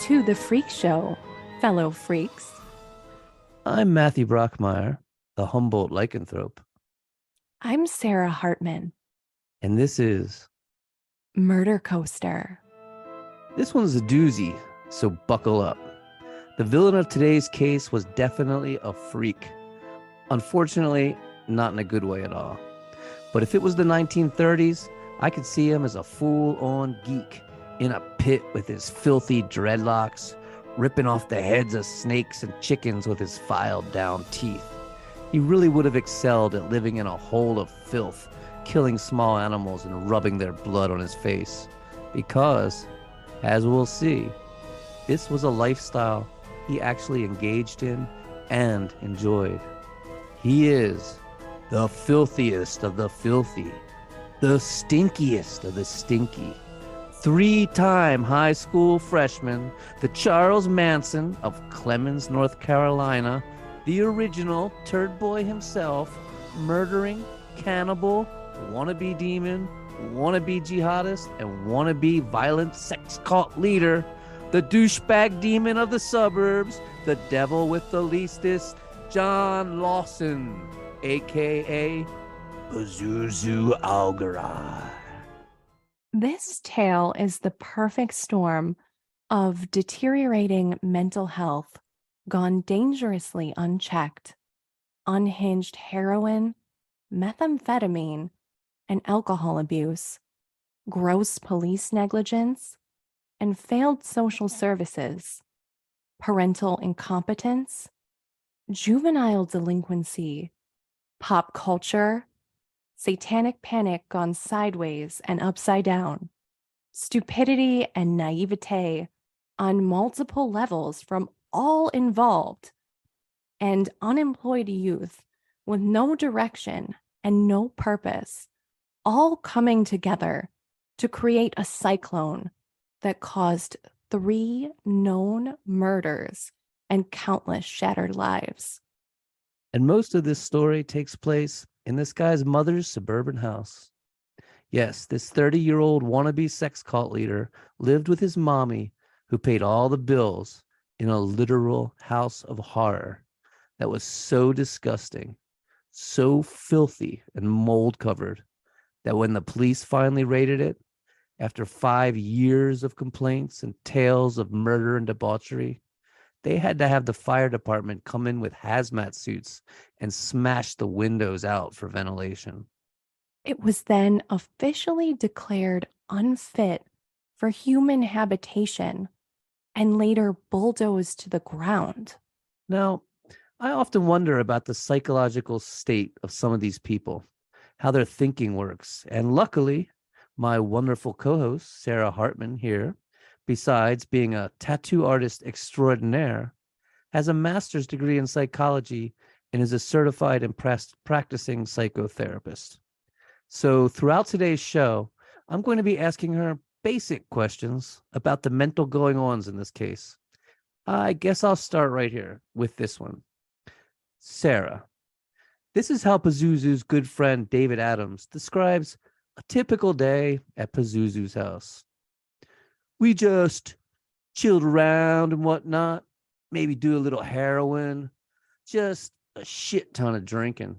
to the Freak Show, fellow freaks. I'm Matthew Brockmeyer, the Humboldt lycanthrope, I'm Sarah Hartman, and this is. Murder Coaster. This one's a doozy, so buckle up. The villain of today's case was definitely a freak. Unfortunately, not in a good way at all. But if it was the 1930s, I could see him as a full-on geek in a pit with his filthy dreadlocks, ripping off the heads of snakes and chickens with his filed down teeth. He really would have excelled at living in a hole of filth, killing small animals and rubbing their blood on his face. Because, as we'll see, this was a lifestyle he actually engaged in and enjoyed. He is the filthiest of the filthy, the stinkiest of the stinky. 3-time high school freshman, the Charles Manson of Clemens, North Carolina, the original turd boy himself, murdering, cannibal, wannabe demon, wannabe jihadist, and wannabe violent sex cult leader, the douchebag demon of the suburbs, the devil with the leastest, John Lawson, aka Pazuzu Algarad. This tale is the perfect storm of deteriorating mental health gone dangerously unchecked, unhinged heroin, methamphetamine, and alcohol abuse, gross police negligence, and failed social services, parental incompetence, juvenile delinquency, pop culture, satanic panic gone sideways and upside down, stupidity and naivete on multiple levels from all involved, and unemployed youth with no direction and no purpose, all coming together to create a cyclone that caused 3 known murders and countless shattered lives. And most of this story takes place in this guy's mother's suburban house. Yes, this 30-year-old wannabe sex cult leader lived with his mommy, who paid all the bills, in a literal house of horror that was so disgusting, so filthy and mold covered, that when the police finally raided it, after 5 years of complaints and tales of murder and debauchery, they had to have the fire department come in with hazmat suits and smash the windows out for ventilation. It was then officially declared unfit for human habitation and later bulldozed to the ground. Now, I often wonder about the psychological state of some of these people, how their thinking works. And luckily, my wonderful co-host, Sarah Hartman here, besides being a tattoo artist extraordinaire, has a master's degree in psychology and is a certified and practicing psychotherapist. So throughout today's show, I'm going to be asking her basic questions about the mental going-ons in this case. I guess I'll start right here with this one. Sarah, this is how Pazuzu's good friend David Adams describes a typical day at Pazuzu's house. We just chilled around and whatnot, maybe do a little heroin, just a shit ton of drinking,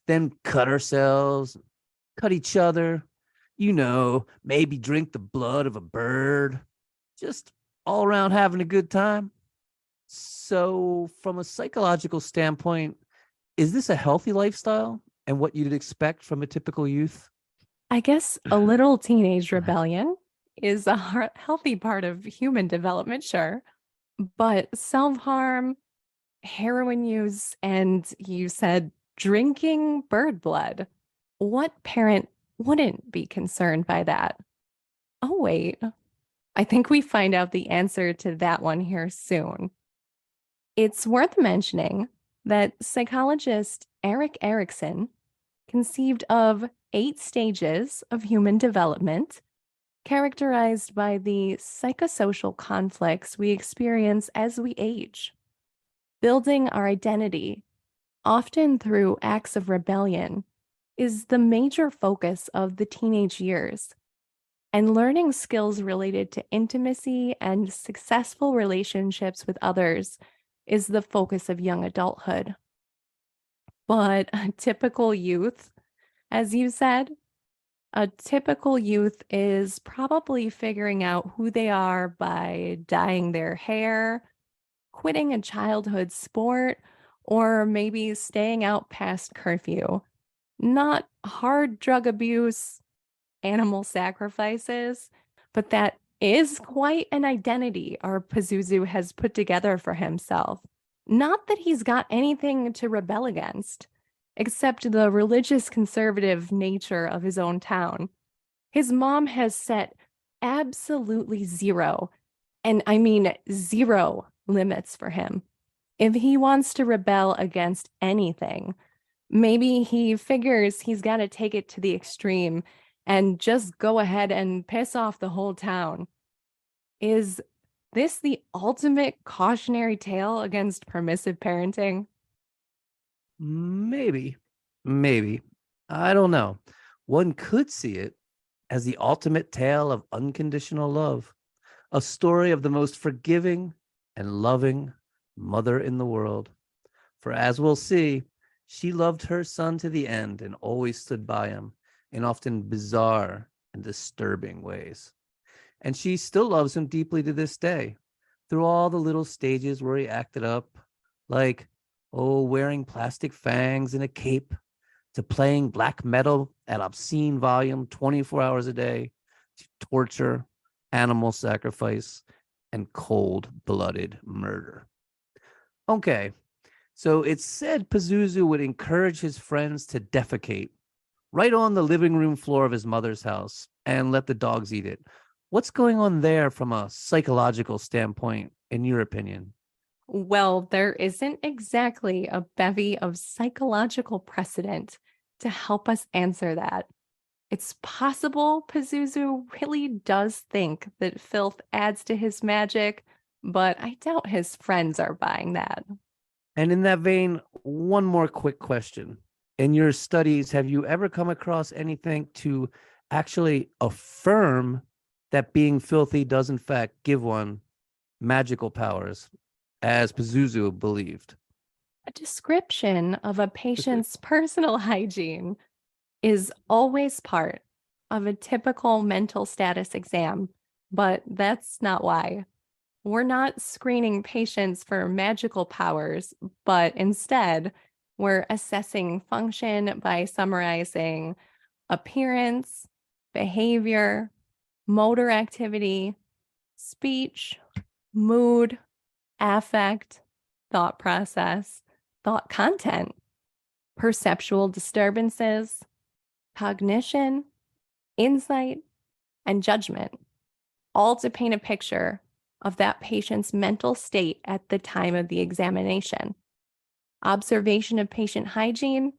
then cut ourselves, cut each other, maybe drink the blood of a bird, just all around having a good time. So from a psychological standpoint, is this a healthy lifestyle and what you'd expect from a typical youth? I guess a little teenage rebellion is a healthy part of human development, sure. But self-harm, heroin use, and you said drinking bird blood. What parent wouldn't be concerned by that? Oh, wait. I think we find out the answer to that one here soon. It's worth mentioning that psychologist Erik Erikson conceived of 8 stages of human development, characterized by the psychosocial conflicts we experience as we age. Building our identity, often through acts of rebellion, is the major focus of the teenage years. And learning skills related to intimacy and successful relationships with others is the focus of young adulthood. But a typical youth, as you said, a typical youth is probably figuring out who they are by dyeing their hair, quitting a childhood sport, or maybe staying out past curfew. Not hard drug abuse, animal sacrifices, but that is quite an identity our Pazuzu has put together for himself. Not that he's got anything to rebel against, except the religious conservative nature of his own town. His mom has set absolutely zero, and I mean zero limits for him. If he wants to rebel against anything, maybe he figures he's got to take it to the extreme and just go ahead and piss off the whole town. Is this the ultimate cautionary tale against permissive parenting? Maybe, maybe. I don't know. One could see it as the ultimate tale of unconditional love, a story of the most forgiving and loving mother in the world. For as we'll see, she loved her son to the end and always stood by him in often bizarre and disturbing ways. And she still loves him deeply to this day, through all the little stages where he acted up, like, oh, wearing plastic fangs and a cape, to playing black metal at obscene volume 24 hours a day, to torture, animal sacrifice, and cold-blooded murder. Okay, so it's said Pazuzu would encourage his friends to defecate right on the living room floor of his mother's house and let the dogs eat it. What's going on there from a psychological standpoint, in your opinion? Well, there isn't exactly a bevy of psychological precedent to help us answer that. It's possible Pazuzu really does think that filth adds to his magic, but I doubt his friends are buying that. And in that vein, one more quick question. In your studies, have you ever come across anything to actually affirm that being filthy does in fact give one magical powers, as Pazuzu believed? A description of a patient's personal hygiene is always part of a typical mental status exam, but that's not why. We're not screening patients for magical powers, but instead, we're assessing function by summarizing appearance, behavior, motor activity, speech, mood, affect, thought process, thought content, perceptual disturbances, cognition, insight, and judgment, all to paint a picture of that patient's mental state at the time of the examination. Observation of patient hygiene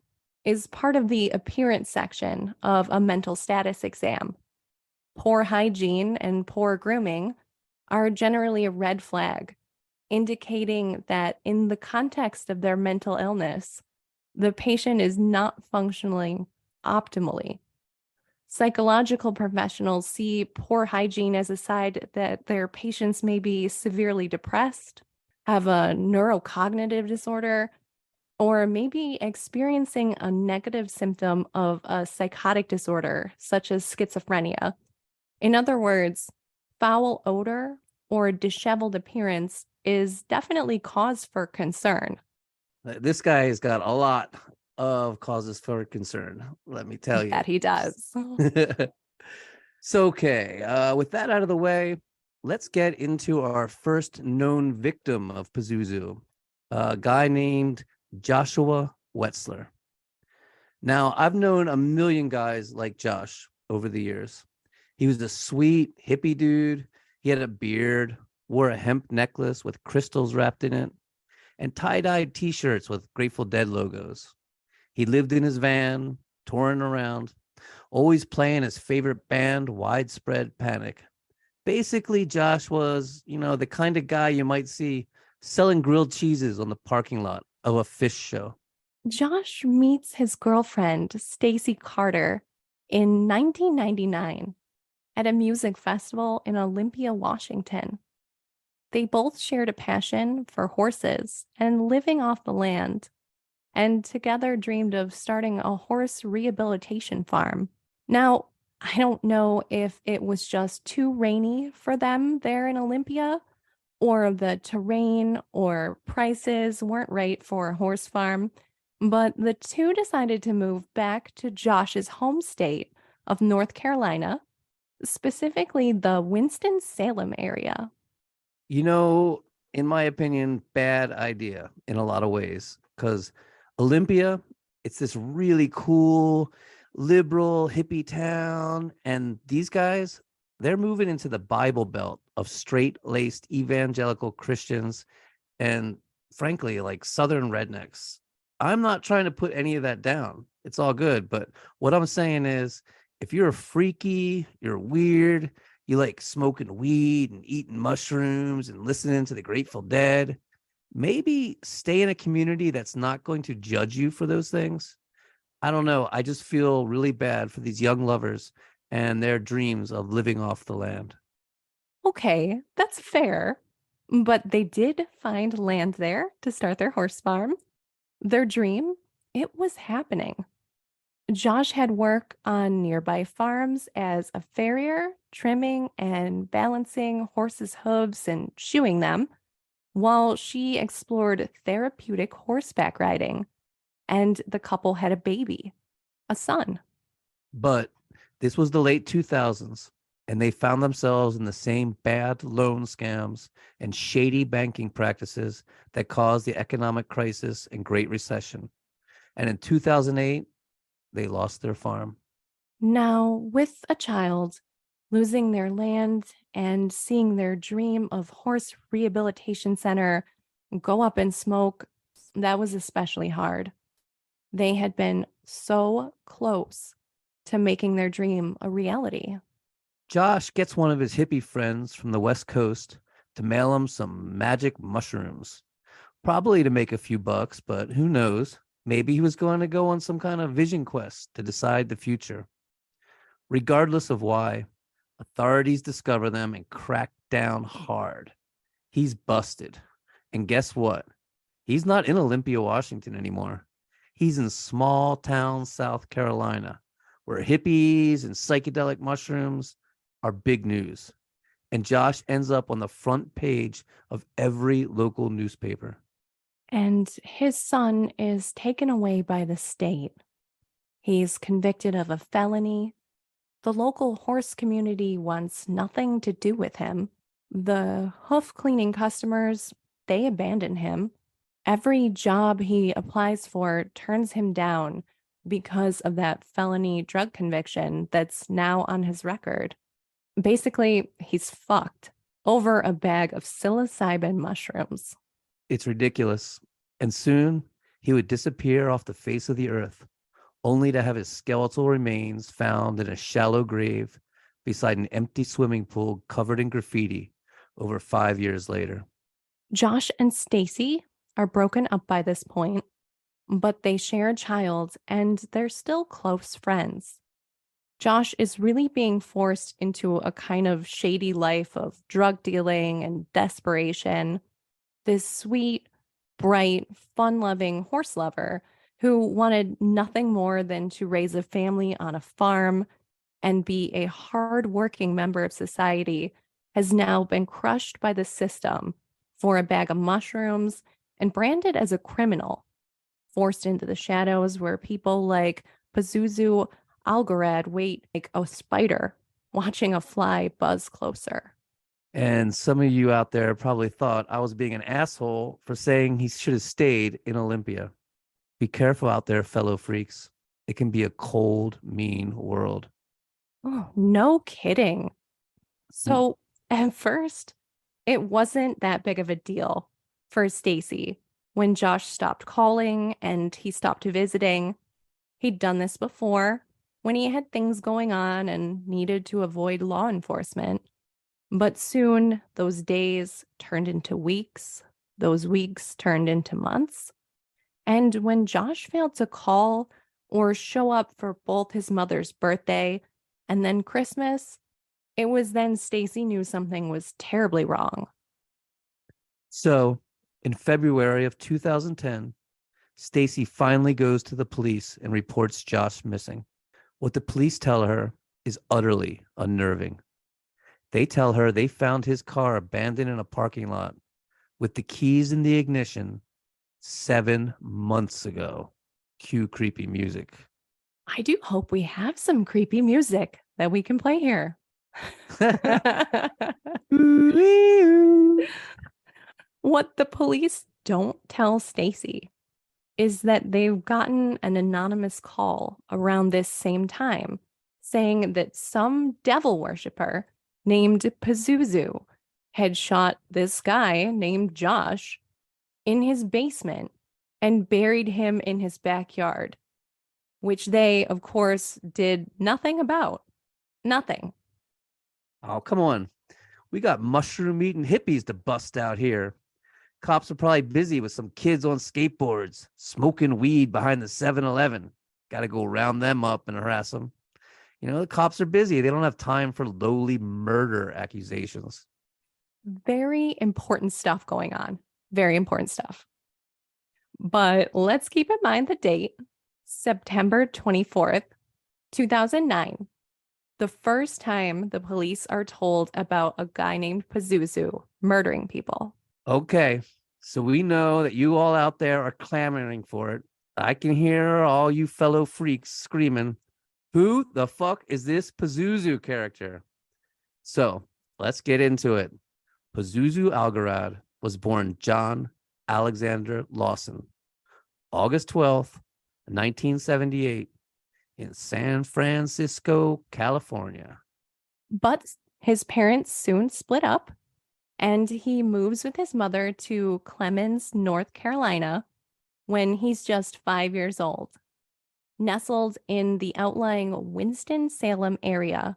is part of the appearance section of a mental status exam. Poor hygiene and poor grooming are generally a red flag, indicating that in the context of their mental illness, the patient is not functioning optimally. Psychological professionals see poor hygiene as a sign that their patients may be severely depressed, have a neurocognitive disorder, or maybe experiencing a negative symptom of a psychotic disorder, such as schizophrenia. In other words, foul odor or disheveled appearance is definitely cause for concern. This guy has got a lot of causes for concern, let me tell you. That he does. So, okay, with that out of the way, let's get into our first known victim of Pazuzu, a guy named Joshua Wetzler. Now, I've known a million guys like Josh over the years. He was a sweet hippie dude. He had a beard, wore a hemp necklace with crystals wrapped in it, and tie-dyed t-shirts with Grateful Dead logos. He lived in his van, touring around, always playing his favorite band, Widespread Panic. Basically, Josh was, the kind of guy you might see selling grilled cheeses on the parking lot of a fish show. Josh meets his girlfriend, Stacy Carter, in 1999. at a music festival in Olympia, Washington. They both shared a passion for horses and living off the land, and together dreamed of starting a horse rehabilitation farm. Now, I don't know if it was just too rainy for them there in Olympia, or the terrain or prices weren't right for a horse farm, but the two decided to move back to Josh's home state of North Carolina, specifically the Winston-Salem area. You know, in my opinion, bad idea in a lot of ways because Olympia, it's this really cool, liberal, hippie town. And these guys, they're moving into the Bible Belt of straight laced evangelical Christians and, frankly, like Southern rednecks. I'm not trying to put any of that down. It's all good. But what I'm saying is, if you're freaky, you're weird, you like smoking weed and eating mushrooms and listening to the Grateful Dead, maybe stay in a community that's not going to judge you for those things. I don't know. I just feel really bad for these young lovers and their dreams of living off the land. Okay, that's fair. But they did find land there to start their horse farm. Their dream, it was happening. Josh had work on nearby farms as a farrier, trimming and balancing horses' hooves and shoeing them, while she explored therapeutic horseback riding. And the couple had a baby, a son. But this was the late 2000s, and they found themselves in the same bad loan scams and shady banking practices that caused the economic crisis and Great Recession. And in 2008, they lost their farm. Now, with a child, losing their land and seeing their dream of horse rehabilitation center go up in smoke, that was especially hard. They had been so close to making their dream a reality. Josh gets one of his hippie friends from the West Coast to mail him some magic mushrooms, probably to make a few bucks, but who knows? Maybe he was going to go on some kind of vision quest to decide the future. Regardless of why, authorities discover them and crack down hard. He's busted. And guess what? He's not in Olympia, Washington anymore. He's in small town South Carolina, where hippies and psychedelic mushrooms are big news. And Josh ends up on the front page of every local newspaper. And his son is taken away by the state. He's convicted of a felony. The local horse community wants nothing to do with him. The hoof cleaning customers, they abandon him. Every job he applies for turns him down because of that felony drug conviction that's now on his record. Basically, he's fucked over a bag of psilocybin mushrooms. It's ridiculous. And soon he would disappear off the face of the earth, only to have his skeletal remains found in a shallow grave beside an empty swimming pool covered in graffiti over 5 years later. Josh and Stacy are broken up by this point, but they share a child and they're still close friends. Josh is really being forced into a kind of shady life of drug dealing and desperation. This sweet, bright, fun loving horse lover who wanted nothing more than to raise a family on a farm and be a hard-working member of society has now been crushed by the system for a bag of mushrooms and branded as a criminal, forced into the shadows where people like Pazuzu Algarad wait like a spider watching a fly buzz closer. And some of you out there probably thought I was being an asshole for saying he should have stayed in Olympia. Be careful out there, fellow freaks. It can be a cold, mean world. Oh, no kidding. Mm. So at first, it wasn't that big of a deal for Stacy when Josh stopped calling and he stopped visiting. He'd done this before when he had things going on and needed to avoid law enforcement. But soon those days turned into weeks, those weeks turned into months. And when Josh failed to call or show up for both his mother's birthday and then Christmas, It was then Stacy knew something was terribly wrong. So, in February of 2010, Stacy finally goes to the police and reports Josh missing. What the police tell her is utterly unnerving. They tell her they found his car abandoned in a parking lot with the keys in the ignition 7 months ago. Cue creepy music. I do hope we have some creepy music that we can play here. What the police don't tell Stacy is that they've gotten an anonymous call around this same time saying that some devil worshiper named Pazuzu had shot this guy named Josh in his basement and buried him in his backyard, which they, of course, did nothing about. Nothing. Oh, come on. We got mushroom eating hippies to bust out here. Cops are probably busy with some kids on skateboards, smoking weed behind the 7-Eleven. Got to go round them up and harass them. You know, the cops are busy. They don't have time for lowly murder accusations. Very important stuff going on. Very important stuff. But let's keep in mind the date, September 24th, 2009. The first time the police are told about a guy named Pazuzu murdering people. Okay, so we know that you all out there are clamoring for it. I can hear all you fellow freaks screaming, who the fuck is this Pazuzu character? So let's get into it. Pazuzu Algarad was born John Alexander Lawson, August 12th, 1978, in San Francisco, California. But his parents soon split up, and he moves with his mother to Clemens, North Carolina, when he's just 5 years old. Nestled in the outlying Winston-Salem area,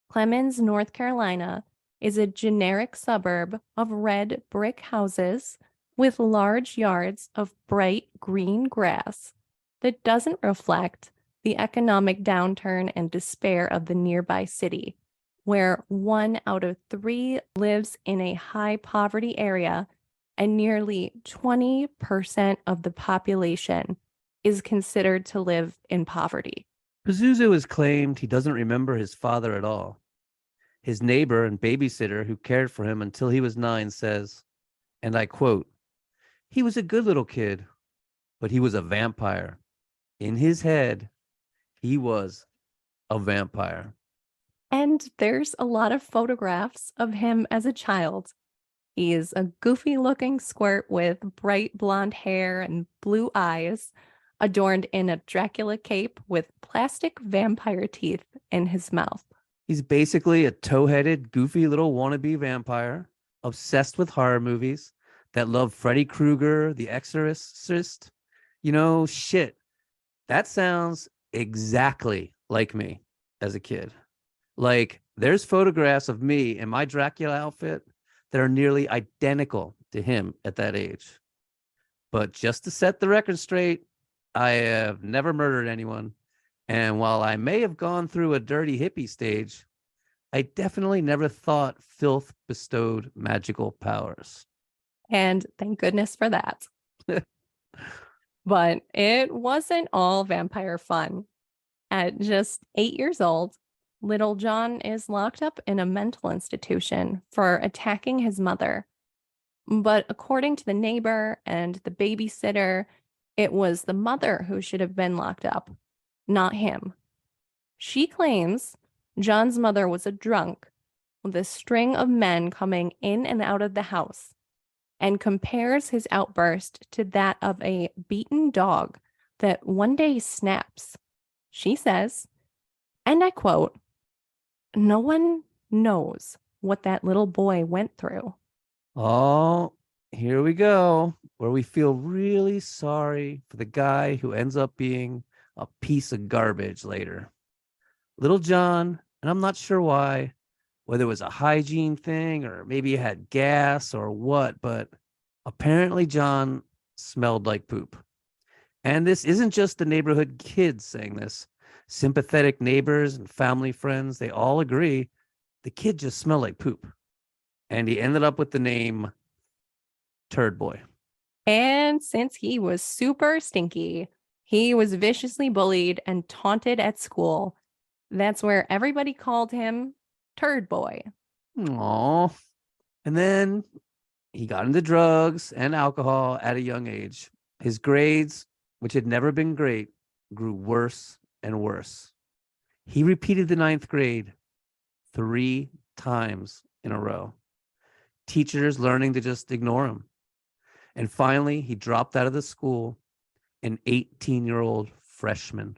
Clemens, North Carolina is a generic suburb of red brick houses with large yards of bright green grass that doesn't reflect the economic downturn and despair of the nearby city, where 1 out of 3 lives in a high poverty area and nearly 20% of the population is considered to live in poverty. Pazuzu has claimed he doesn't remember his father at all. His neighbor and babysitter who cared for him until he was 9 says, and I quote, "He was a good little kid, but he was a vampire. In his head, he was a vampire." And there's a lot of photographs of him as a child. He is a goofy looking squirt with bright blonde hair and blue eyes, adorned in a Dracula cape with plastic vampire teeth in his mouth. He's basically a toe-headed, goofy little wannabe vampire, obsessed with horror movies, that love Freddy Krueger, The Exorcist. You know, shit. That sounds exactly like me as a kid. Like, there's photographs of me in my Dracula outfit that are nearly identical to him at that age. But just to set the record straight, I have never murdered anyone. And while I may have gone through a dirty hippie stage, I definitely never thought filth bestowed magical powers. And thank goodness for that. But it wasn't all vampire fun. At just 8 years old, little John is locked up in a mental institution for attacking his mother. But according to the neighbor and the babysitter, it was the mother who should have been locked up, not him. She claims John's mother was a drunk with a string of men coming in and out of the house, and compares his outburst to that of a beaten dog that one day snaps. She says, and I quote, "No one knows what that little boy went through." Oh, here we go, where we feel really sorry for the guy who ends up being a piece of garbage later. Little John, and I'm not sure why, whether it was a hygiene thing or maybe he had gas or what, but apparently John smelled like poop. And this isn't just the neighborhood kids saying this. Sympathetic neighbors and family friends, they all agree the kid just smelled like poop. And he ended up with the name Turd Boy. And since he was super stinky, he was viciously bullied and taunted at school. That's where everybody called him Turd Boy. Aww. And then he got into drugs and alcohol at a young age. His grades, which had never been great, grew worse and worse. He repeated the ninth grade 3 times in a row. Teachers learning to just ignore him. And finally, he dropped out of the school, an 18-year-old freshman.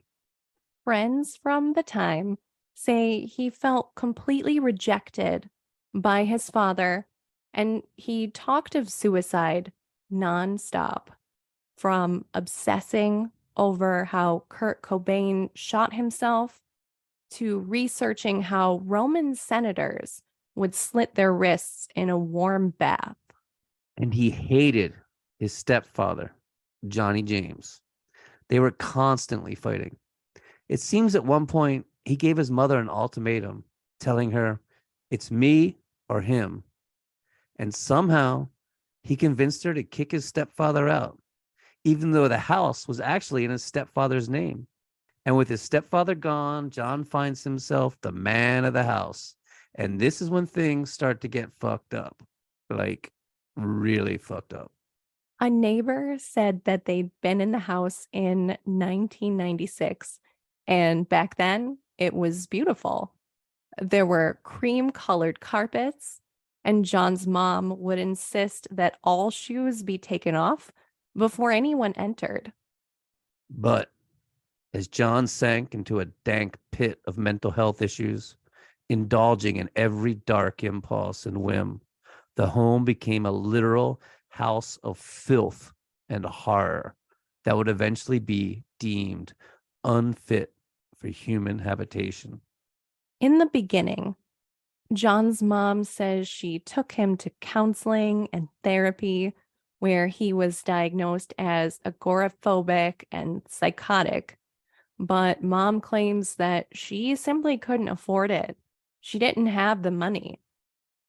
Friends from the time say he felt completely rejected by his father, and he talked of suicide nonstop, from obsessing over how Kurt Cobain shot himself to researching how Roman senators would slit their wrists in a warm bath. And he hated his stepfather, Johnny James. They were constantly fighting. It seems at one point he gave his mother an ultimatum, telling her, it's me or him. And somehow he convinced her to kick his stepfather out, even though the house was actually in his stepfather's name. And with his stepfather gone, John finds himself the man of the house. And this is when things start to get fucked up, like really fucked up. A neighbor said that they'd been in the house in 1996, and back then it was beautiful. There were cream-colored carpets, and John's mom would insist that all shoes be taken off before anyone entered. But as John sank into a dank pit of mental health issues, indulging in every dark impulse and whim, the home became a literal house of filth and horror that would eventually be deemed unfit for human habitation. In the beginning, John's mom says she took him to counseling and therapy, where he was diagnosed as agoraphobic and psychotic. But mom claims that she simply couldn't afford it. She didn't have the money.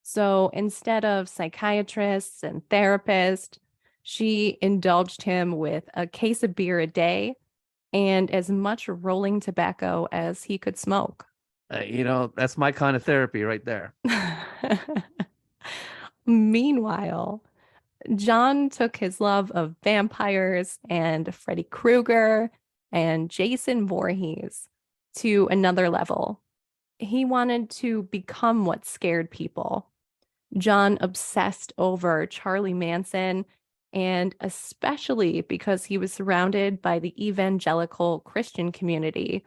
So instead of psychiatrists and therapists, she indulged him with a case of beer a day and as much rolling tobacco as he could smoke. That's my kind of therapy right there. Meanwhile, John took his love of vampires and Freddy Krueger and Jason Voorhees to another level. He wanted to become what scared people. John obsessed over Charlie Manson, and especially because he was surrounded by the evangelical Christian community,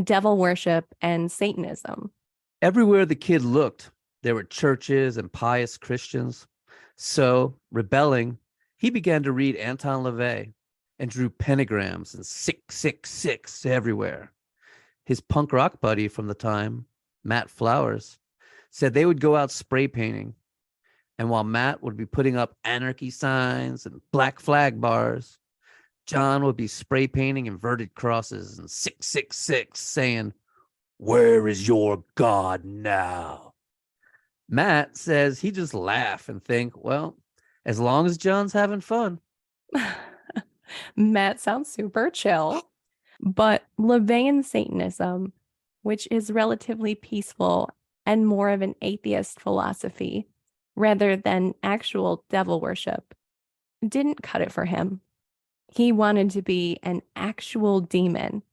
devil worship, and Satanism. Everywhere the kid looked, there were churches and pious Christians. So, rebelling, he began to read Anton LaVey and drew pentagrams and 666 everywhere. His punk rock buddy from the time, Matt Flowers, said they would go out spray painting. And while Matt would be putting up anarchy signs and black flag bars, John would be spray painting inverted crosses and 666, saying, "Where is your God now?" Matt says he just laugh and think, well, as long as John's having fun. Matt sounds super chill. But LaVeyan Satanism, which is relatively peaceful and more of an atheist philosophy rather than actual devil worship, didn't cut it for him. He wanted to be an actual demon,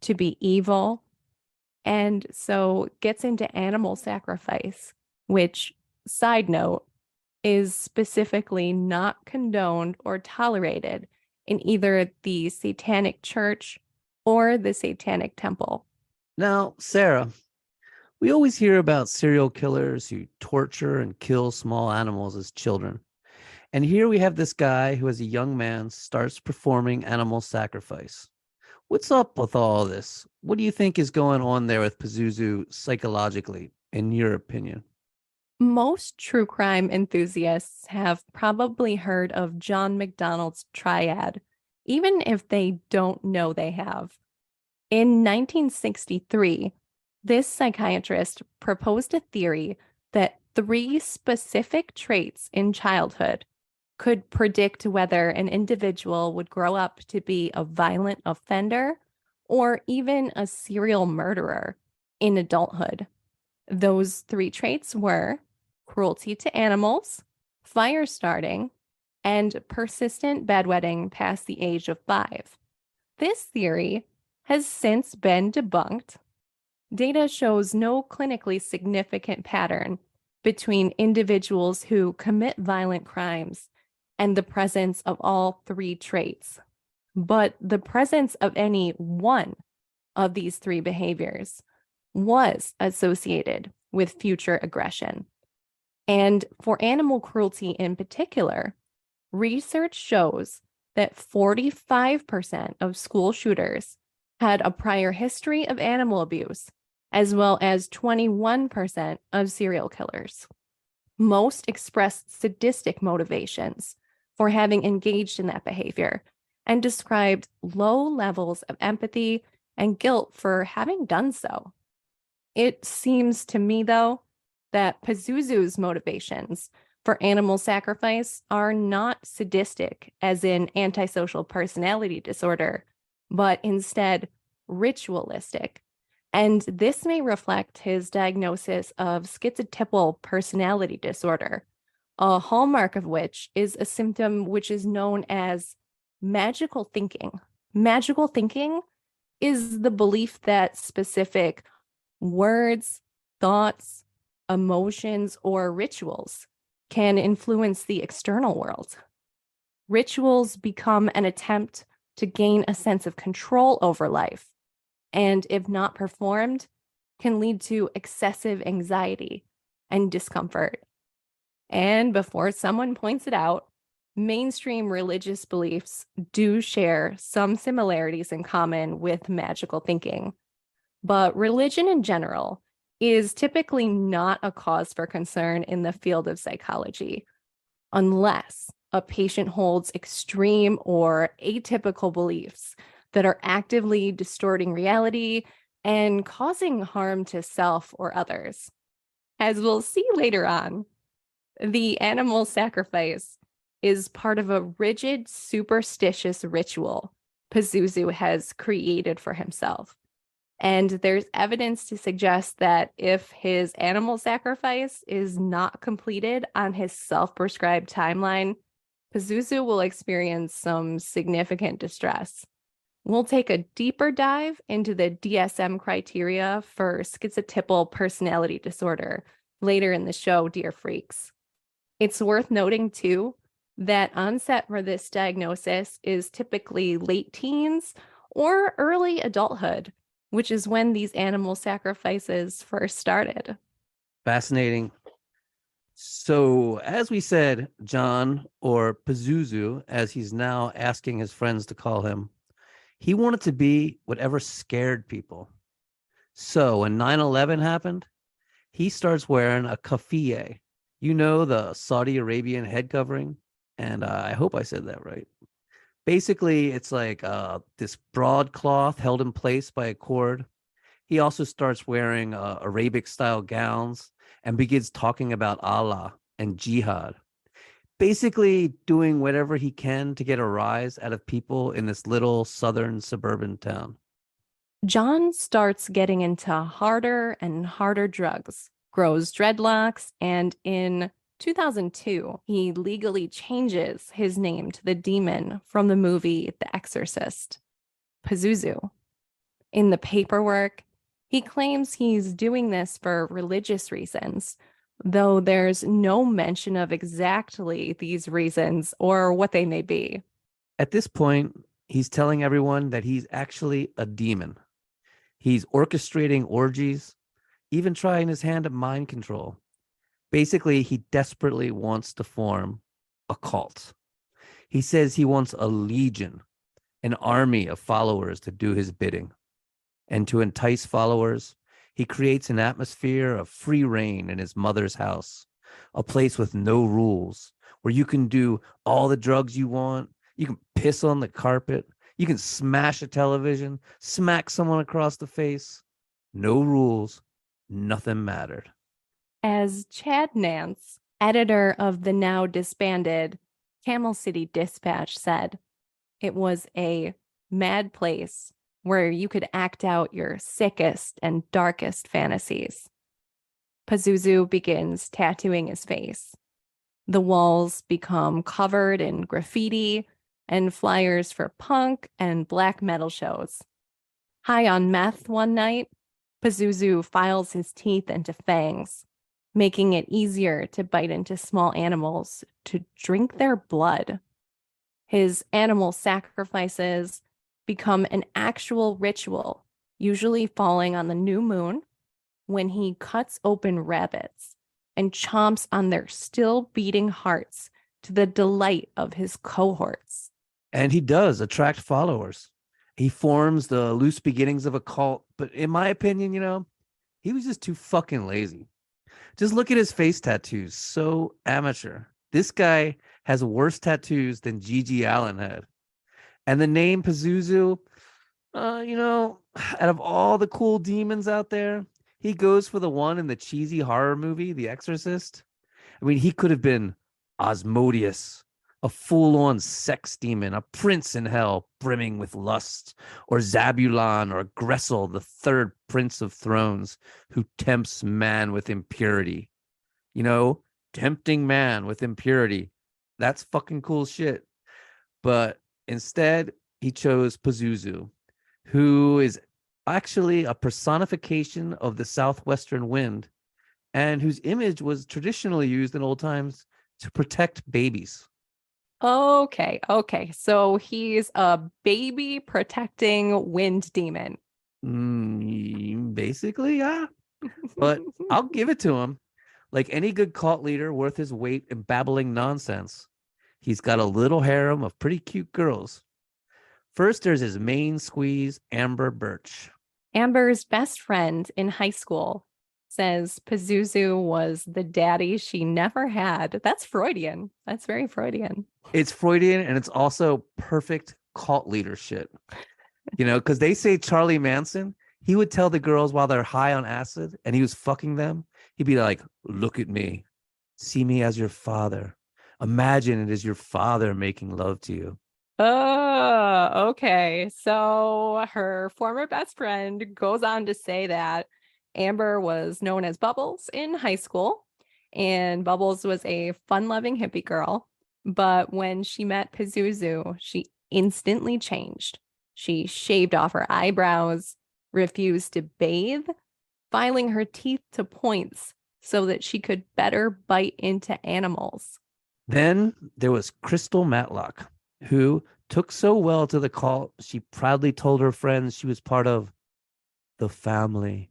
to be evil, and so gets into animal sacrifice, which, side note, is specifically not condoned or tolerated in either the Satanic Church or the Satanic Temple. Now, Sarah, we always hear about serial killers who torture and kill small animals as children. And here we have this guy who, as a young man, starts performing animal sacrifice. What's up with all this? What do you think is going on there with Pazuzu psychologically, in your opinion? Most true crime enthusiasts have probably heard of John McDonald's triad, even if they don't know they have. In 1963, This psychiatrist proposed a theory that 3 specific traits in childhood could predict whether an individual would grow up to be a violent offender or even a serial murderer in adulthood. Those 3 traits were cruelty to animals, fire starting, and persistent bedwetting past the age of 5. This theory has since been debunked. Data shows no clinically significant pattern between individuals who commit violent crimes and the presence of all 3 traits. But the presence of any one of these 3 behaviors was associated with future aggression. And for animal cruelty in particular, research shows that 45% of school shooters had a prior history of animal abuse, as well as 21% of serial killers. Most expressed sadistic motivations for having engaged in that behavior and described low levels of empathy and guilt for having done so. It seems to me, though, that Pazuzu's motivations for animal sacrifice are not sadistic, as in antisocial personality disorder, but instead ritualistic. And this may reflect his diagnosis of schizotypal personality disorder, a hallmark of which is a symptom which is known as magical thinking. Magical thinking is the belief that specific words, thoughts, emotions, or rituals can influence the external world. Rituals become an attempt to gain a sense of control over life, and if not performed, can lead to excessive anxiety and discomfort. And before someone points it out, mainstream religious beliefs do share some similarities in common with magical thinking. But religion in general is typically not a cause for concern in the field of psychology, unless a patient holds extreme or atypical beliefs that are actively distorting reality and causing harm to self or others. As we'll see later on, the animal sacrifice is part of a rigid, superstitious ritual Pazuzu has created for himself. And there's evidence to suggest that if his animal sacrifice is not completed on his self-prescribed timeline, Pazuzu will experience some significant distress. We'll take a deeper dive into the DSM criteria for schizotypal personality disorder later in the show, dear freaks. It's worth noting, too, that onset for this diagnosis is typically late teens or early adulthood, which is when these animal sacrifices first started. Fascinating. So, as we said, John, or Pazuzu, as he's now asking his friends to call him, he wanted to be whatever scared people. So, when 9/11 happened, he starts wearing a kafiyeh. You know, the Saudi Arabian head covering? And I hope I said that right. Basically, it's like this broadcloth held in place by a cord. He also starts wearing Arabic-style gowns and begins talking about Allah and jihad. Basically, doing whatever he can to get a rise out of people in this little southern suburban town. John starts getting into harder and harder drugs, grows dreadlocks, and in 2002, he legally changes his name to the demon from the movie The Exorcist, Pazuzu. In the paperwork, he claims he's doing this for religious reasons, though there's no mention of exactly these reasons or what they may be. At this point, he's telling everyone that he's actually a demon. He's orchestrating orgies, even trying his hand at mind control. Basically, he desperately wants to form a cult. He says he wants a legion, an army of followers to do his bidding. And to entice followers, he creates an atmosphere of free reign in his mother's house, a place with no rules, where you can do all the drugs you want, you can piss on the carpet, you can smash a television, smack someone across the face. No rules, nothing mattered. As Chad Nance, editor of the now disbanded Camel City Dispatch, said, it was a mad place where you could act out your sickest and darkest fantasies. Pazuzu begins tattooing his face. The walls become covered in graffiti and flyers for punk and black metal shows. High on meth one night, Pazuzu files his teeth into fangs, making it easier to bite into small animals to drink their blood. His animal sacrifices become an actual ritual, usually falling on the new moon, when he cuts open rabbits and chomps on their still beating hearts to the delight of his cohorts. And he does attract followers. He forms the loose beginnings of a cult, but in my opinion, he was just too fucking lazy. Just look at his face tattoos. So amateur. This guy has worse tattoos than Gigi Allen had. And the name Pazuzu, out of all the cool demons out there, he goes for the one in the cheesy horror movie, The Exorcist. I mean, he could have been Asmodeus, a full-on sex demon, a prince in hell brimming with lust, or Zabulon or Gressel, the third prince of thrones, who tempts man with impurity. Tempting man with impurity. That's fucking cool shit. But instead, he chose Pazuzu, who is actually a personification of the southwestern wind, and whose image was traditionally used in old times to protect babies. Okay. So he's a baby protecting wind demon. Basically, yeah. But I'll give it to him. Like any good cult leader worth his weight in babbling nonsense, he's got a little harem of pretty cute girls. First, there's his main squeeze, Amber Birch. Amber's best friend in high school says Pazuzu was the daddy she never had. That's Freudian. That's very Freudian. It's Freudian, and it's also perfect cult leadership. Because they say Charlie Manson, he would tell the girls while they're high on acid and he was fucking them, he'd be like, look at me. See me as your father. Imagine it is your father making love to you. Oh, okay. So her former best friend goes on to say that Amber was known as Bubbles in high school, and Bubbles was a fun-loving hippie girl. But when she met Pazuzu, she instantly changed. She shaved off her eyebrows, refused to bathe, filing her teeth to points so that she could better bite into animals. Then there was Crystal Matlock, who took so well to the cult, she proudly told her friends she was part of the family.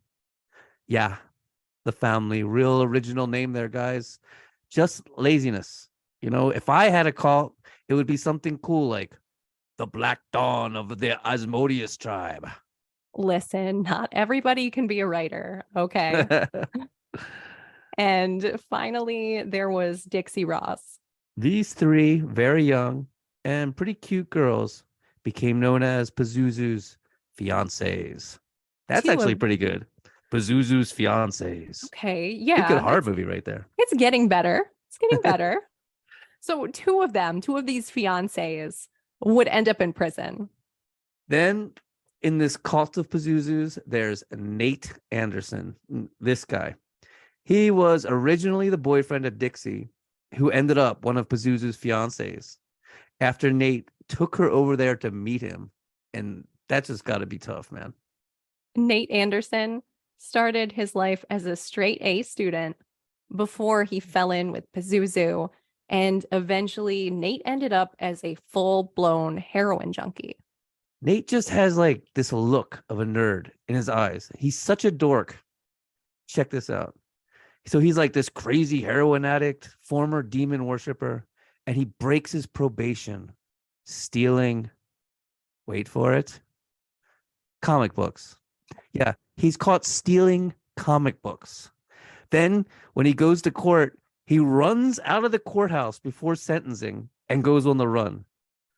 Yeah, the family. Real original name there, guys. Just laziness. If I had a cult, it would be something cool like the Black Dawn of the Asmodeus tribe. Listen, not everybody can be a writer, okay? And finally, there was Dixie Ross. These three very young and pretty cute girls became known as Pazuzu's fiancés. That's actually pretty good. Pazuzu's fiancés. Okay, yeah. Good horror movie right there. It's getting better. It's getting better. So two of these fiancés would end up in prison. Then in this cult of Pazuzu's, there's Nate Anderson. This guy. He was originally the boyfriend of Dixie, who ended up one of Pazuzu's fiancés after Nate took her over there to meet him. And that just got to be tough, man. Nate Anderson started his life as a straight A student before he fell in with Pazuzu, and eventually Nate ended up as a full-blown heroin junkie. Nate just has like this look of a nerd in his eyes. He's such a dork. Check this out. So he's like this crazy heroin addict, former demon worshiper, and he breaks his probation, stealing, wait for it, comic books. Yeah, he's caught stealing comic books. Then when he goes to court, he runs out of the courthouse before sentencing and goes on the run.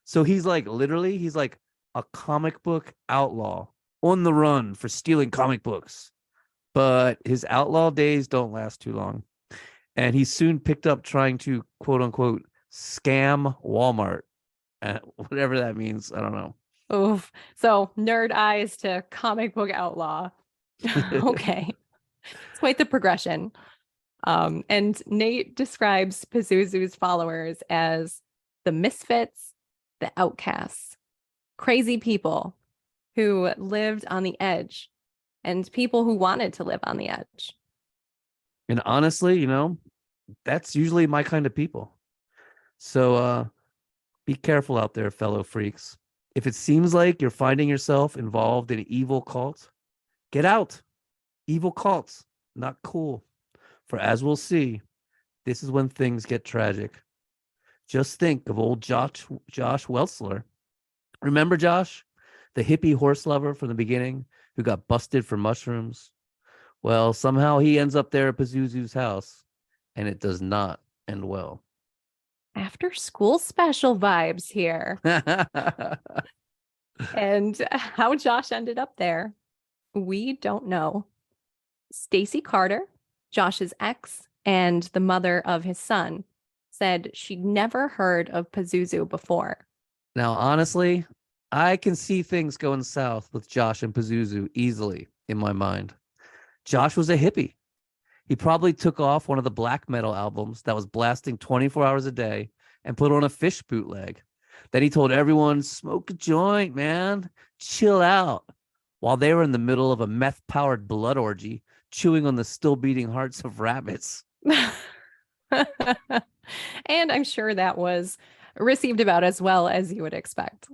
So he's like a comic book outlaw on the run for stealing comic books. But his outlaw days don't last too long. And he soon picked up trying to quote unquote scam Walmart. Whatever that means. I don't know. Oof. So nerd eyes to comic book outlaw. Okay. It's quite the progression. And Nate describes Pazuzu's followers as the misfits, the outcasts, crazy people who lived on the edge, and people who wanted to live on the edge. And honestly, that's usually my kind of people. So be careful out there, fellow freaks. If it seems like you're finding yourself involved in an evil cult, get out. Evil cults, not cool. For as we'll see, this is when things get tragic. Just think of old Josh Weltzler. Remember Josh, the hippie horse lover from the beginning who got busted for mushrooms? Well, somehow he ends up there at Pazuzu's house, and it does not end well. After school special vibes here. And how Josh ended up there, we don't know. Stacy Carter, Josh's ex and the mother of his son, said she'd never heard of Pazuzu before. Now, honestly, I can see things going south with Josh and Pazuzu easily in my mind. Josh was a hippie. He probably took off one of the black metal albums that was blasting 24 hours a day and put on a Fish bootleg. Then he told everyone, smoke a joint, man, chill out, while they were in the middle of a meth-powered blood orgy, chewing on the still beating hearts of rabbits. And I'm sure that was received about as well as you would expect.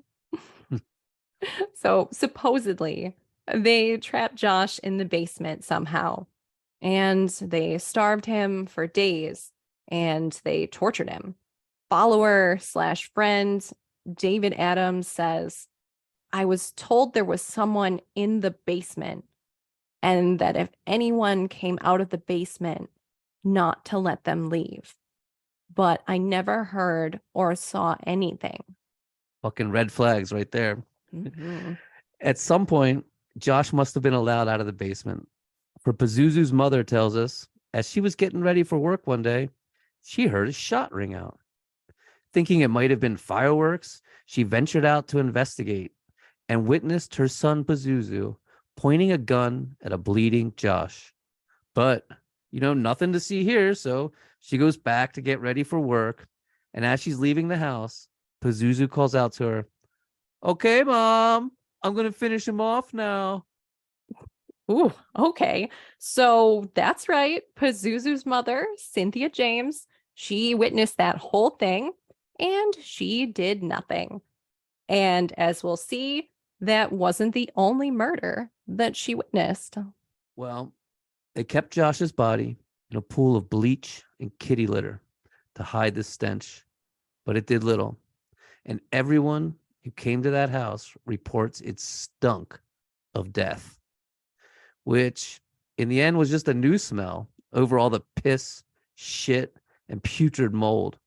So supposedly, they trapped Josh in the basement somehow, and they starved him for days, and they tortured him. Follower/friend David Adams says, I was told there was someone in the basement, and that if anyone came out of the basement, not to let them leave. But I never heard or saw anything. Fucking red flags right there. Mm-hmm. At some point, Josh must have been allowed out of the basement. For Pazuzu's mother tells us, as she was getting ready for work one day, she heard a shot ring out. Thinking it might have been fireworks, she ventured out to investigate and witnessed her son Pazuzu pointing a gun at a bleeding Josh. But, nothing to see here, so she goes back to get ready for work. And as she's leaving the house, Pazuzu calls out to her, okay, Mom, I'm going to finish him off now. Ooh, okay. So that's right. Pazuzu's mother, Cynthia James, she witnessed that whole thing and she did nothing. And as we'll see, that wasn't the only murder that she witnessed. Well, they kept Josh's body in a pool of bleach and kitty litter to hide the stench, but it did little. And everyone who came to that house reports it stunk of death, which in the end was just a new smell over all the piss, shit, and putrid mold.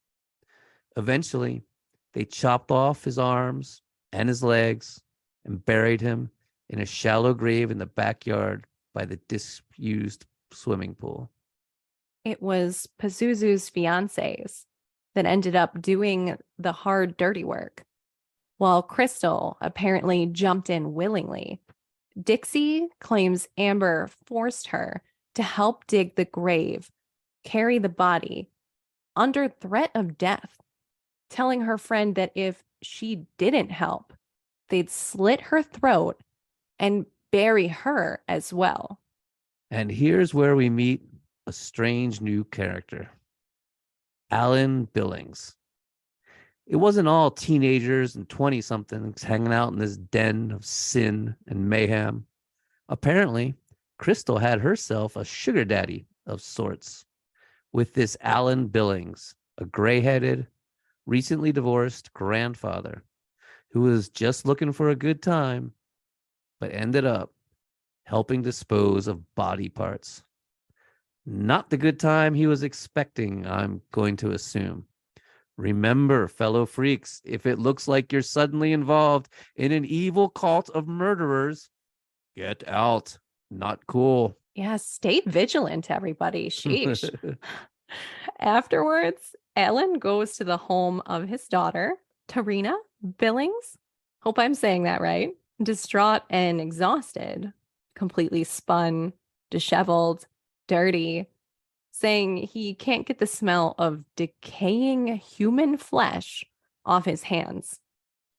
Eventually, they chopped off his arms and his legs and buried him in a shallow grave in the backyard by the disused swimming pool. It was Pazuzu's fiancés that ended up doing the hard, dirty work, while Crystal apparently jumped in willingly. Dixie claims Amber forced her to help dig the grave, carry the body, under threat of death, telling her friend that if she didn't help, they'd slit her throat and bury her as well. And here's where we meet a strange new character, Alan Billings. It wasn't all teenagers and 20-somethings hanging out in this den of sin and mayhem. Apparently, Crystal had herself a sugar daddy of sorts with this Alan Billings, a gray-headed, recently divorced grandfather who was just looking for a good time, but ended up helping dispose of body parts. Not the good time he was expecting, I'm going to assume. Remember, fellow freaks, if it looks like you're suddenly involved in an evil cult of murderers, get out. Not cool. Yeah, stay vigilant, everybody. Sheesh. Afterwards, Alan goes to the home of his daughter, Tarina Billings. Hope I'm saying that right. Distraught and exhausted, completely spun, disheveled, dirty, saying he can't get the smell of decaying human flesh off his hands.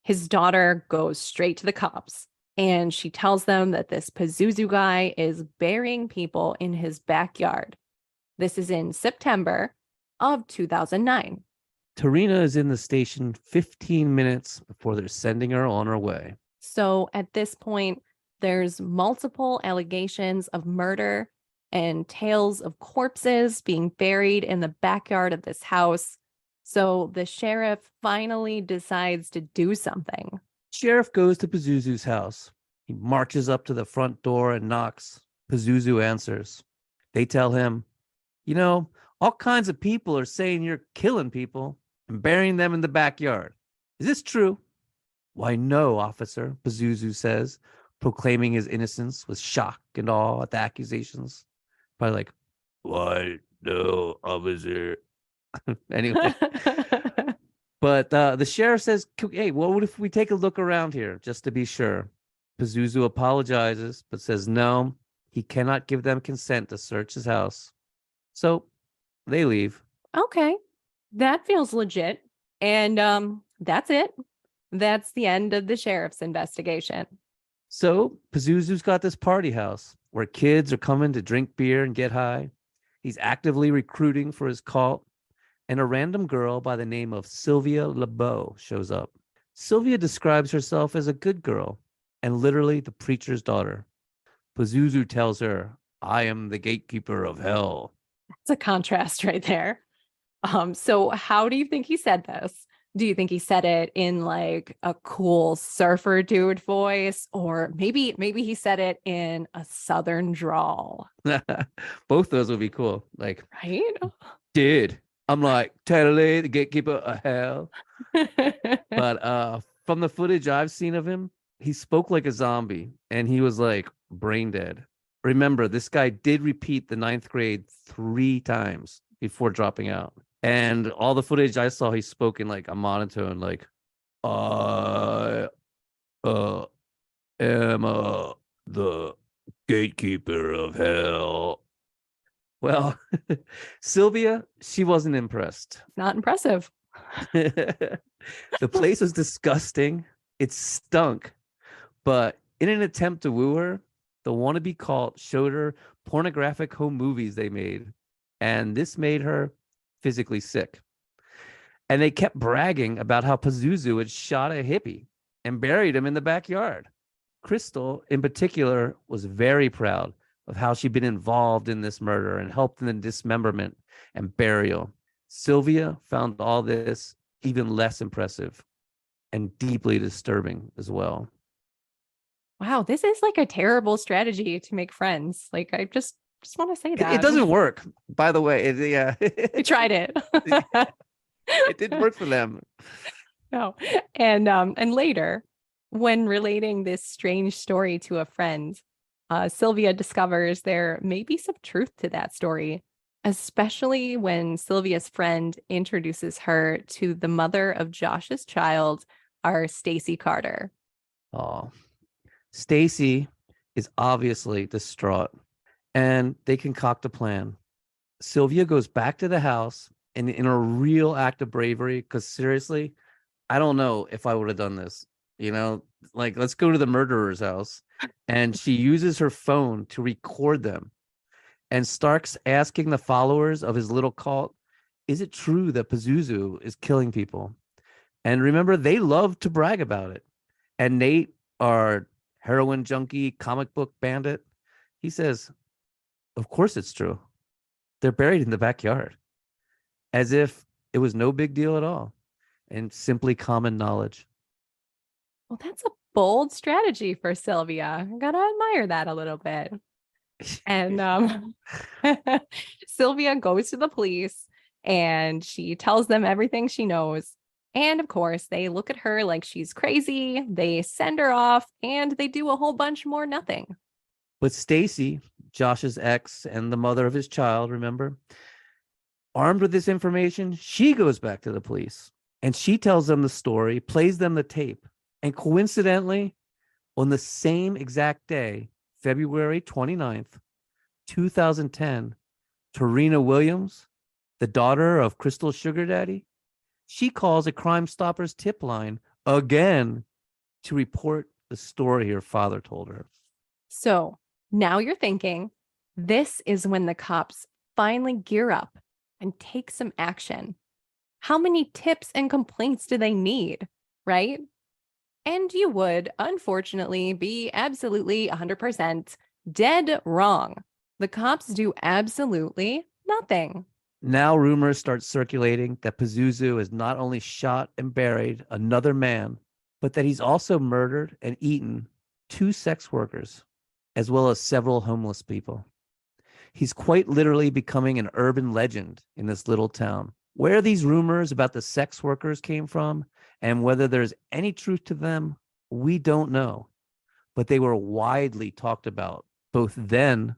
His daughter goes straight to the cops and she tells them that this Pazuzu guy is burying people in his backyard. This is in September of 2009. Tarina is in the station 15 minutes before they're sending her on her way. So at this point, there's multiple allegations of murder and tales of corpses being buried in the backyard of this house. So the sheriff finally decides to do something. Sheriff goes to Pazuzu's house. He marches up to the front door and knocks. Pazuzu answers. They tell him, you know, all kinds of people are saying you're killing people and burying them in the backyard. Is this true? Why, no, officer, Pazuzu says, proclaiming his innocence with shock and awe at the accusations. Probably like, why, no, officer. Anyway. But the sheriff says, hey, what if we take a look around here just to be sure? Pazuzu apologizes, but says no, he cannot give them consent to search his house. So they leave. Okay, that feels legit. And that's it. That's the end of the sheriff's investigation. So Pazuzu's got this party house where kids are coming to drink beer and get high. He's actively recruiting for his cult. And a random girl by the name of Sylvia LeBeau shows up. Sylvia describes herself as a good girl and literally the preacher's daughter. Pazuzu tells her, I am the gatekeeper of hell. That's a contrast right there. So how do you think he said this? Do you think he said it in like a cool surfer dude voice, or maybe he said it in a southern drawl? Both those would be cool. Like, right? Dude, I'm like totally the gatekeeper of hell. But from the footage I've seen of him, he spoke like a zombie and he was like brain dead. Remember, this guy did repeat the 9th grade 3 times before dropping out. And all the footage I saw, he spoke in like a monotone, like, I am the gatekeeper of hell. Well, Sylvia, she wasn't impressed. Not impressive. The place was disgusting. It stunk. But in an attempt to woo her, the wannabe cult showed her pornographic home movies they made. And this made her physically sick. And they kept bragging about how Pazuzu had shot a hippie and buried him in the backyard. Crystal, in particular, was very proud of how she'd been involved in this murder and helped in the dismemberment and burial. Sylvia found all this even less impressive and deeply disturbing as well. Wow, this is like a terrible strategy to make friends. Like, I just want to say that. It doesn't work, by the way. Yeah. We tried it. It didn't work for them. No. And later, when relating this strange story to a friend, Sylvia discovers there may be some truth to that story, especially when Sylvia's friend introduces her to the mother of Josh's child, our Stacy Carter. Oh, Stacy is obviously distraught, and they concoct a plan. Sylvia goes back to the house and in a real act of bravery, because seriously, I don't know if I would have done this. You know, like, let's go to the murderer's house. And she uses her phone to record them and starts asking the followers of his little cult, is it true that Pazuzu is killing people? And remember, they love to brag about it. And Nate, our heroin junkie comic book bandit, he says, of course it's true. They're buried in the backyard, as if it was no big deal at all and simply common knowledge. Well, that's a bold strategy for Sylvia. I gotta admire that a little bit. And Sylvia goes to the police and she tells them everything she knows. And of course, they look at her like she's crazy. They send her off and they do a whole bunch more nothing. But Stacy, Josh's ex and the mother of his child, remember? Armed with this information, she goes back to the police and she tells them the story, plays them the tape. And coincidentally, on the same exact day, February 29th, 2010, Tarina Williams, the daughter of Crystal's sugar daddy, she calls a Crime Stoppers tip line again to report the story her father told her. So now you're thinking, this is when the cops finally gear up and take some action. How many tips and complaints do they need, right? And you would, unfortunately, be absolutely 100% dead wrong. The cops do absolutely nothing. Now rumors start circulating that Pazuzu has not only shot and buried another man, but that he's also murdered and eaten 2 sex workers, as well as several homeless people. He's quite literally becoming an urban legend in this little town. Where these rumors about the sex workers came from and whether there's any truth to them, we don't know. But they were widely talked about, both then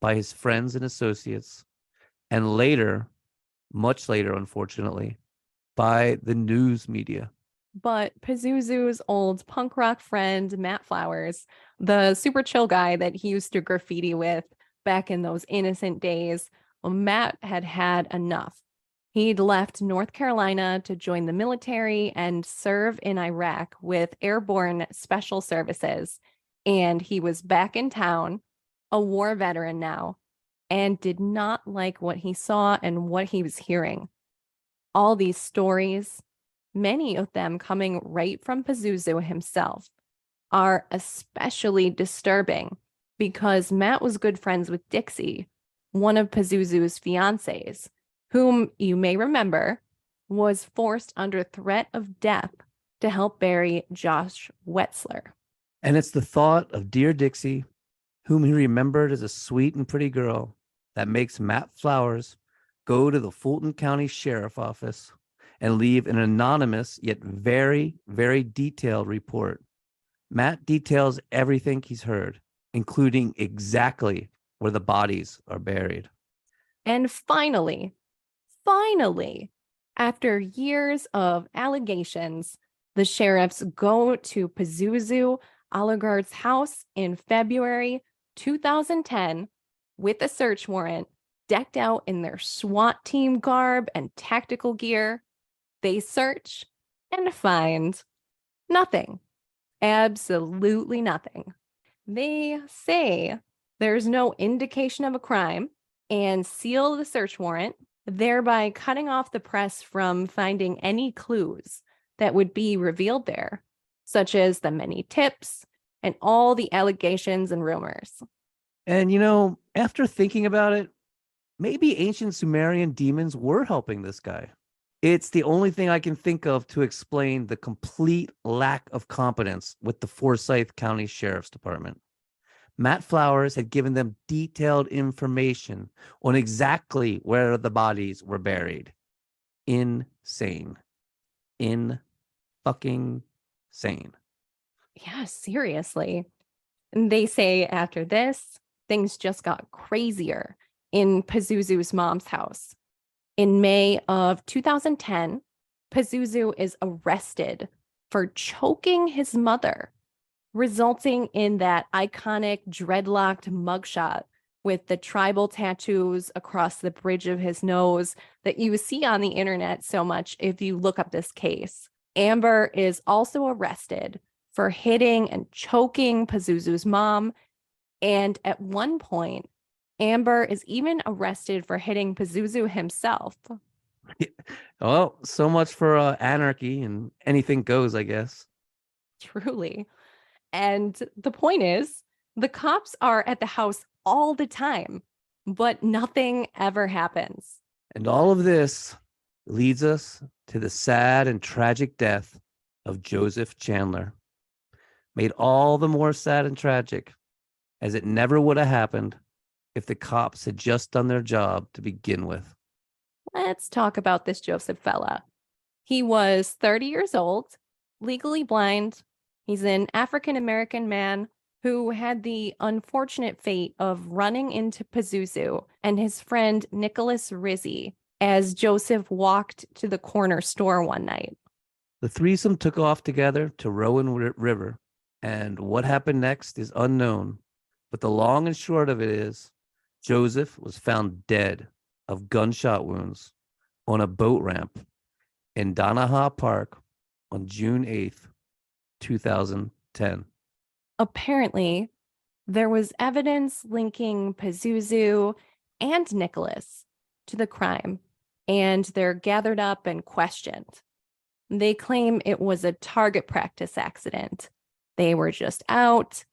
by his friends and associates, and later, much later, unfortunately, by the news media. But Pazuzu's old punk rock friend, Matt Flowers, the super chill guy that he used to graffiti with back in those innocent days, well, Matt had had enough. He'd left North Carolina to join the military and serve in Iraq with airborne special services. And he was back in town, a war veteran now, and did not like what he saw and what he was hearing. All these stories, many of them coming right from Pazuzu himself, are especially disturbing because Matt was good friends with Dixie, one of Pazuzu's fiancées, whom you may remember was forced under threat of death to help bury Josh Wetzler. And it's the thought of dear Dixie, whom he remembered as a sweet and pretty girl, that makes Matt Flowers go to the Fulton County Sheriff Office and leave an anonymous yet very, very detailed report. Matt details everything he's heard, including exactly where the bodies are buried. And finally, after years of allegations, the sheriffs go to Pazuzu Algarrad's house in February 2010 with a search warrant, decked out in their SWAT team garb and tactical gear. They search and find nothing. Absolutely nothing. They say there's no indication of a crime and seal the search warrant, thereby cutting off the press from finding any clues that would be revealed there, such as the many tips and all the allegations and rumors. And, after thinking about it, maybe ancient Sumerian demons were helping this guy. It's the only thing I can think of to explain the complete lack of competence with the Forsyth County Sheriff's Department. Matt Flowers had given them detailed information on exactly where the bodies were buried. Insane. Fucking sane. Yeah, seriously. And they say after this, things just got crazier in Pazuzu's mom's house. In May of 2010, Pazuzu is arrested for choking his mother, resulting in that iconic dreadlocked mugshot with the tribal tattoos across the bridge of his nose that you see on the internet so much if you look up this case. Amber is also arrested for hitting and choking Pazuzu's mom. And at one point, Amber is even arrested for hitting Pazuzu himself. Well, so much for anarchy and anything goes, I guess. Truly. And the point is, the cops are at the house all the time, but nothing ever happens. And all of this leads us to the sad and tragic death of Joseph Chandler. Made all the more sad and tragic, as it never would have happened if the cops had just done their job to begin with. Let's talk about this Joseph fella. He was 30 years old, legally blind. He's an African-American man who had the unfortunate fate of running into Pazuzu and his friend Nicholas Rizzi as Joseph walked to the corner store one night. The threesome took off together to Rowan River, and what happened next is unknown. But the long and short of it is Joseph was found dead of gunshot wounds on a boat ramp in Donaha Park on June 8th, 2010. Apparently, there was evidence linking Pazuzu and Nicholas to the crime, and they're gathered up and questioned. They claim it was a target practice accident. They were just out,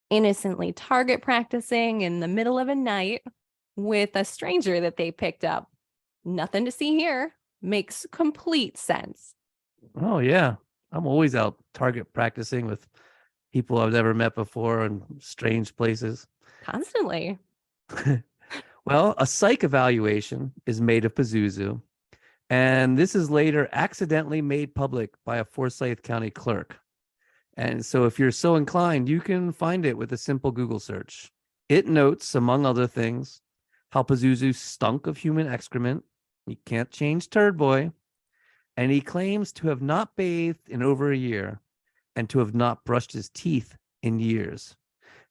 innocently target practicing in the middle of a night with a stranger that they picked up. Nothing to see here. Makes complete sense. Oh, yeah. I'm always out target practicing with people I've never met before in strange places. Constantly. Well, a psych evaluation is made of Pazuzu, and this is later accidentally made public by a Forsyth County clerk. And so if you're so inclined, you can find it with a simple Google search. It notes, among other things, how Pazuzu stunk of human excrement. He can't change Turd Boy. And he claims to have not bathed in over a year and to have not brushed his teeth in years,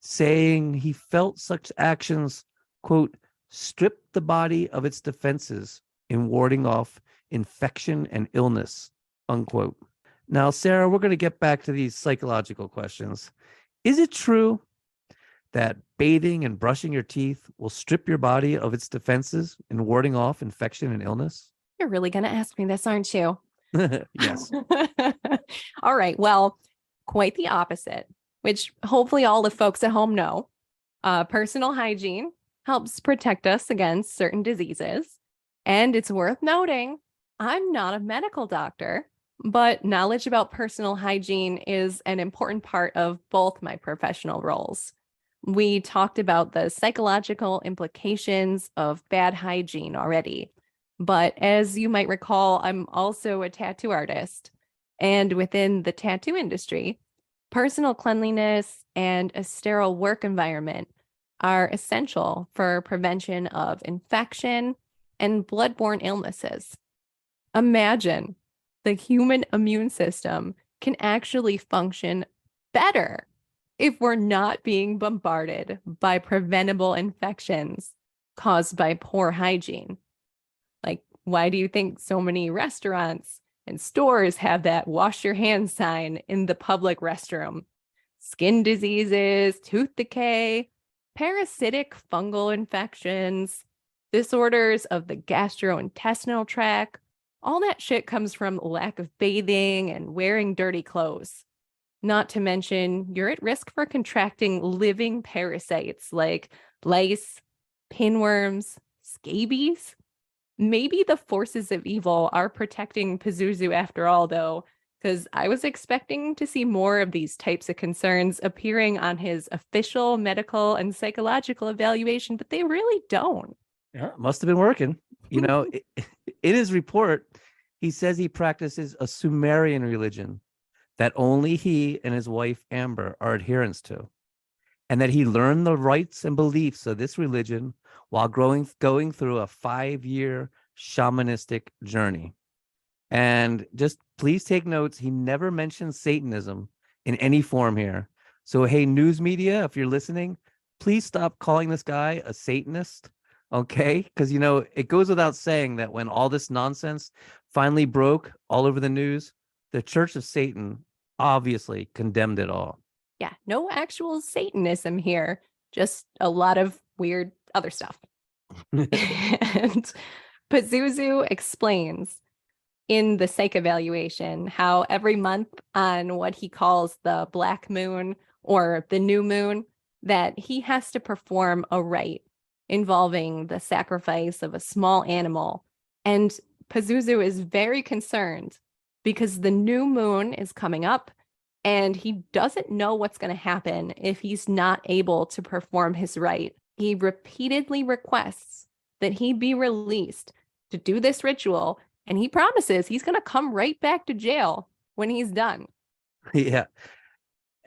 saying he felt such actions, quote, stripped the body of its defenses in warding off infection and illness, unquote. Now, Sarah, we're going to get back to these psychological questions. Is it true that bathing and brushing your teeth will strip your body of its defenses in warding off infection and illness? You're really going to ask me this, aren't you? Yes. All right. Well, quite the opposite, which hopefully all the folks at home know. Personal hygiene helps protect us against certain diseases. And it's worth noting, I'm not a medical doctor, but knowledge about personal hygiene is an important part of both my professional roles. We talked about the psychological implications of bad hygiene already. But as you might recall, I'm also a tattoo artist. And within the tattoo industry, personal cleanliness and a sterile work environment are essential for prevention of infection and bloodborne illnesses. Imagine the human immune system can actually function better if we're not being bombarded by preventable infections caused by poor hygiene. Like, why do you think so many restaurants and stores have that wash your hands sign in the public restroom? Skin diseases, tooth decay, parasitic fungal infections, disorders of the gastrointestinal tract, all that shit comes from lack of bathing and wearing dirty clothes. Not to mention, you're at risk for contracting living parasites like lice, pinworms, scabies. Maybe the forces of evil are protecting Pazuzu after all, though, because I was expecting to see more of these types of concerns appearing on his official medical and psychological evaluation, but they really don't. Yeah, it must have been working. You know, in his report, he says he practices a Sumerian religion that only he and his wife Amber are adherents to, and that he learned the rites and beliefs of this religion while going through a 5-year shamanistic journey. And just please take notes, he never mentions Satanism in any form here. So, hey, news media, if you're listening, please stop calling this guy a Satanist, okay? Because, you know, it goes without saying that when all this nonsense finally broke all over the news, the Church of Satan obviously condemned it all. Yeah, no actual Satanism here, just a lot of weird other stuff. And Pazuzu explains in the psych evaluation how every month on what he calls the black moon or the new moon, that he has to perform a rite involving the sacrifice of a small animal. And Pazuzu is very concerned because the new moon is coming up and he doesn't know what's going to happen if he's not able to perform his rite. He repeatedly requests that he be released to do this ritual, and he promises he's going to come right back to jail when he's done. Yeah.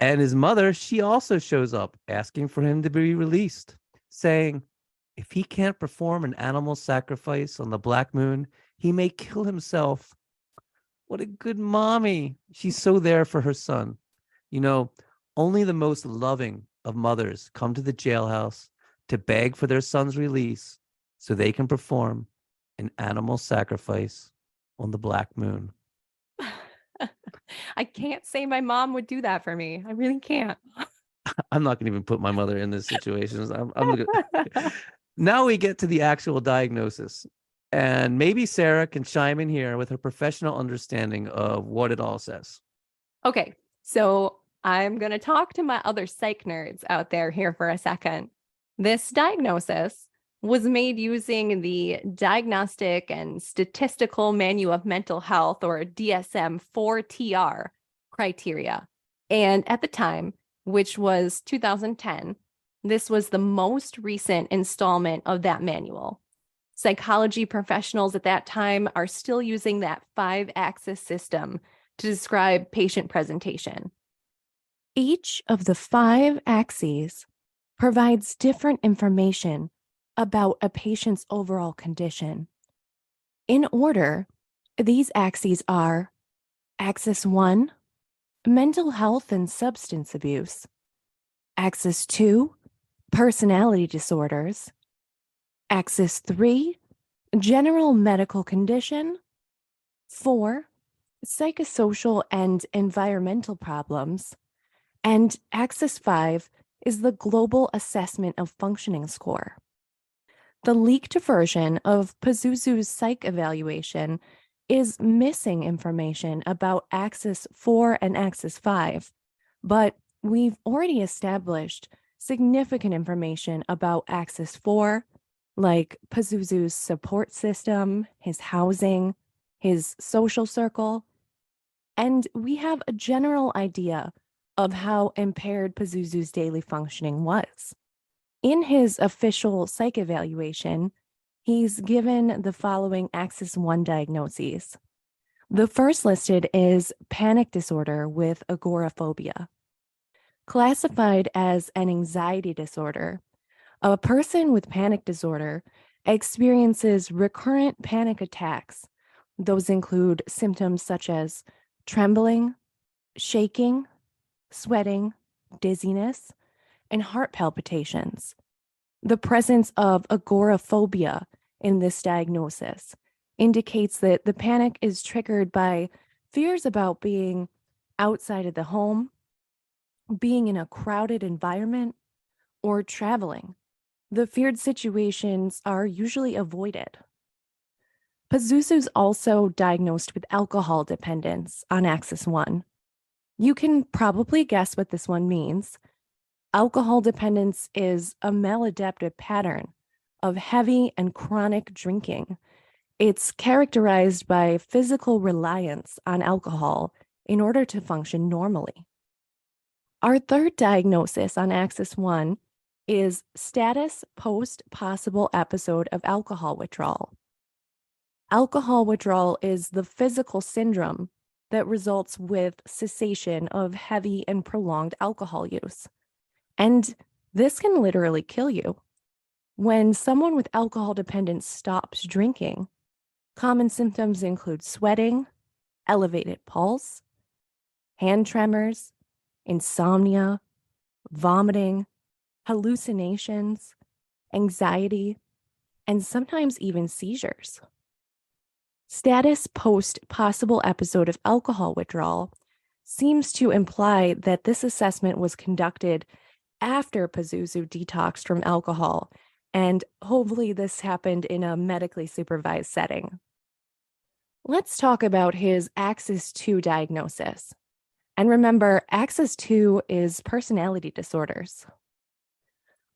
And his mother, she also shows up asking for him to be released, saying, if he can't perform an animal sacrifice on the Black Moon, he may kill himself. What a good mommy. She's so there for her son. You know, only the most loving of mothers come to the jailhouse to beg for their son's release so they can perform an animal sacrifice on the Black Moon. I can't say my mom would do that for me. I really can't. I'm not going to even put my mother in this situation. I'm gonna... Now we get to the actual diagnosis. And maybe Sarah can chime in here with her professional understanding of what it all says. Okay, so I'm going to talk to my other psych nerds out there here for a second. This diagnosis was made using the Diagnostic and Statistical Manual of Mental Health, or DSM-4-TR criteria. And at the time, which was 2010, this was the most recent installment of that manual. Psychology professionals at that time are still using that 5-axis system to describe patient presentation. Each of the 5 axes provides different information about a patient's overall condition. In order, these axes are Axis 1, mental health and substance abuse; Axis 2, personality disorders; Axis 3, general medical condition; 4, psychosocial and environmental problems; and Axis 5 is the Global Assessment of Functioning score. The leaked version of Pazuzu's psych evaluation is missing information about Axis 4 and Axis 5, but we've already established significant information about Axis 4, like Pazuzu's support system, his housing, his social circle, and we have a general idea of how impaired Pazuzu's daily functioning was. In his official psych evaluation, he's given the following Axis 1 diagnoses. The first listed is panic disorder with agoraphobia. Classified as an anxiety disorder, a person with panic disorder experiences recurrent panic attacks. Those include symptoms such as trembling, shaking, sweating, dizziness, and heart palpitations. The presence of agoraphobia in this diagnosis indicates that the panic is triggered by fears about being outside of the home, being in a crowded environment, or traveling. The feared situations are usually avoided. Pazuzu's also diagnosed with alcohol dependence on Axis 1. You can probably guess what this one means. Alcohol dependence is a maladaptive pattern of heavy and chronic drinking. It's characterized by physical reliance on alcohol in order to function normally. Our third diagnosis on Axis 1 is status post possible episode of alcohol withdrawal. Alcohol withdrawal is the physical syndrome that results with cessation of heavy and prolonged alcohol use. And this can literally kill you. When someone with alcohol dependence stops drinking, common symptoms include sweating, elevated pulse, hand tremors, insomnia, vomiting, hallucinations, anxiety, and sometimes even seizures. Status post possible episode of alcohol withdrawal seems to imply that this assessment was conducted after Pazuzu detoxed from alcohol, and hopefully this happened in a medically supervised setting. Let's talk about his Axis 2 diagnosis. And remember, Axis 2 is personality disorders.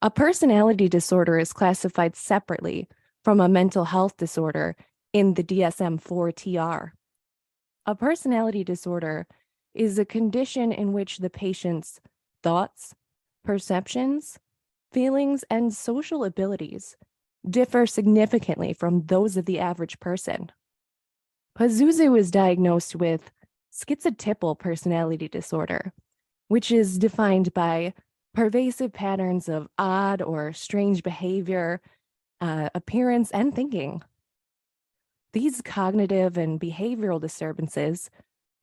A personality disorder is classified separately from a mental health disorder in the DSM-4-TR. A personality disorder is a condition in which the patient's thoughts, perceptions, feelings, and social abilities differ significantly from those of the average person. Pazuzu is diagnosed with schizotypal personality disorder, which is defined by pervasive patterns of odd or strange behavior, appearance, and thinking. These cognitive and behavioral disturbances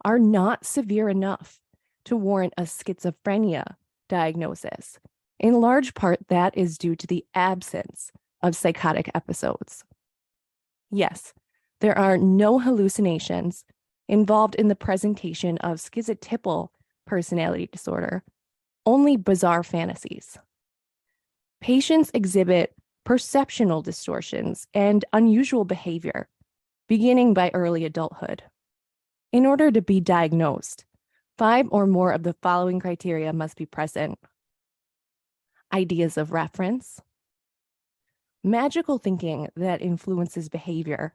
are not severe enough to warrant a schizophrenia diagnosis. In large part, that is due to the absence of psychotic episodes. Yes, there are no hallucinations involved in the presentation of schizotypal personality disorder, only bizarre fantasies. Patients exhibit perceptual distortions and unusual behavior, beginning by early adulthood. In order to be diagnosed, 5 or more of the following criteria must be present: ideas of reference, magical thinking that influences behavior,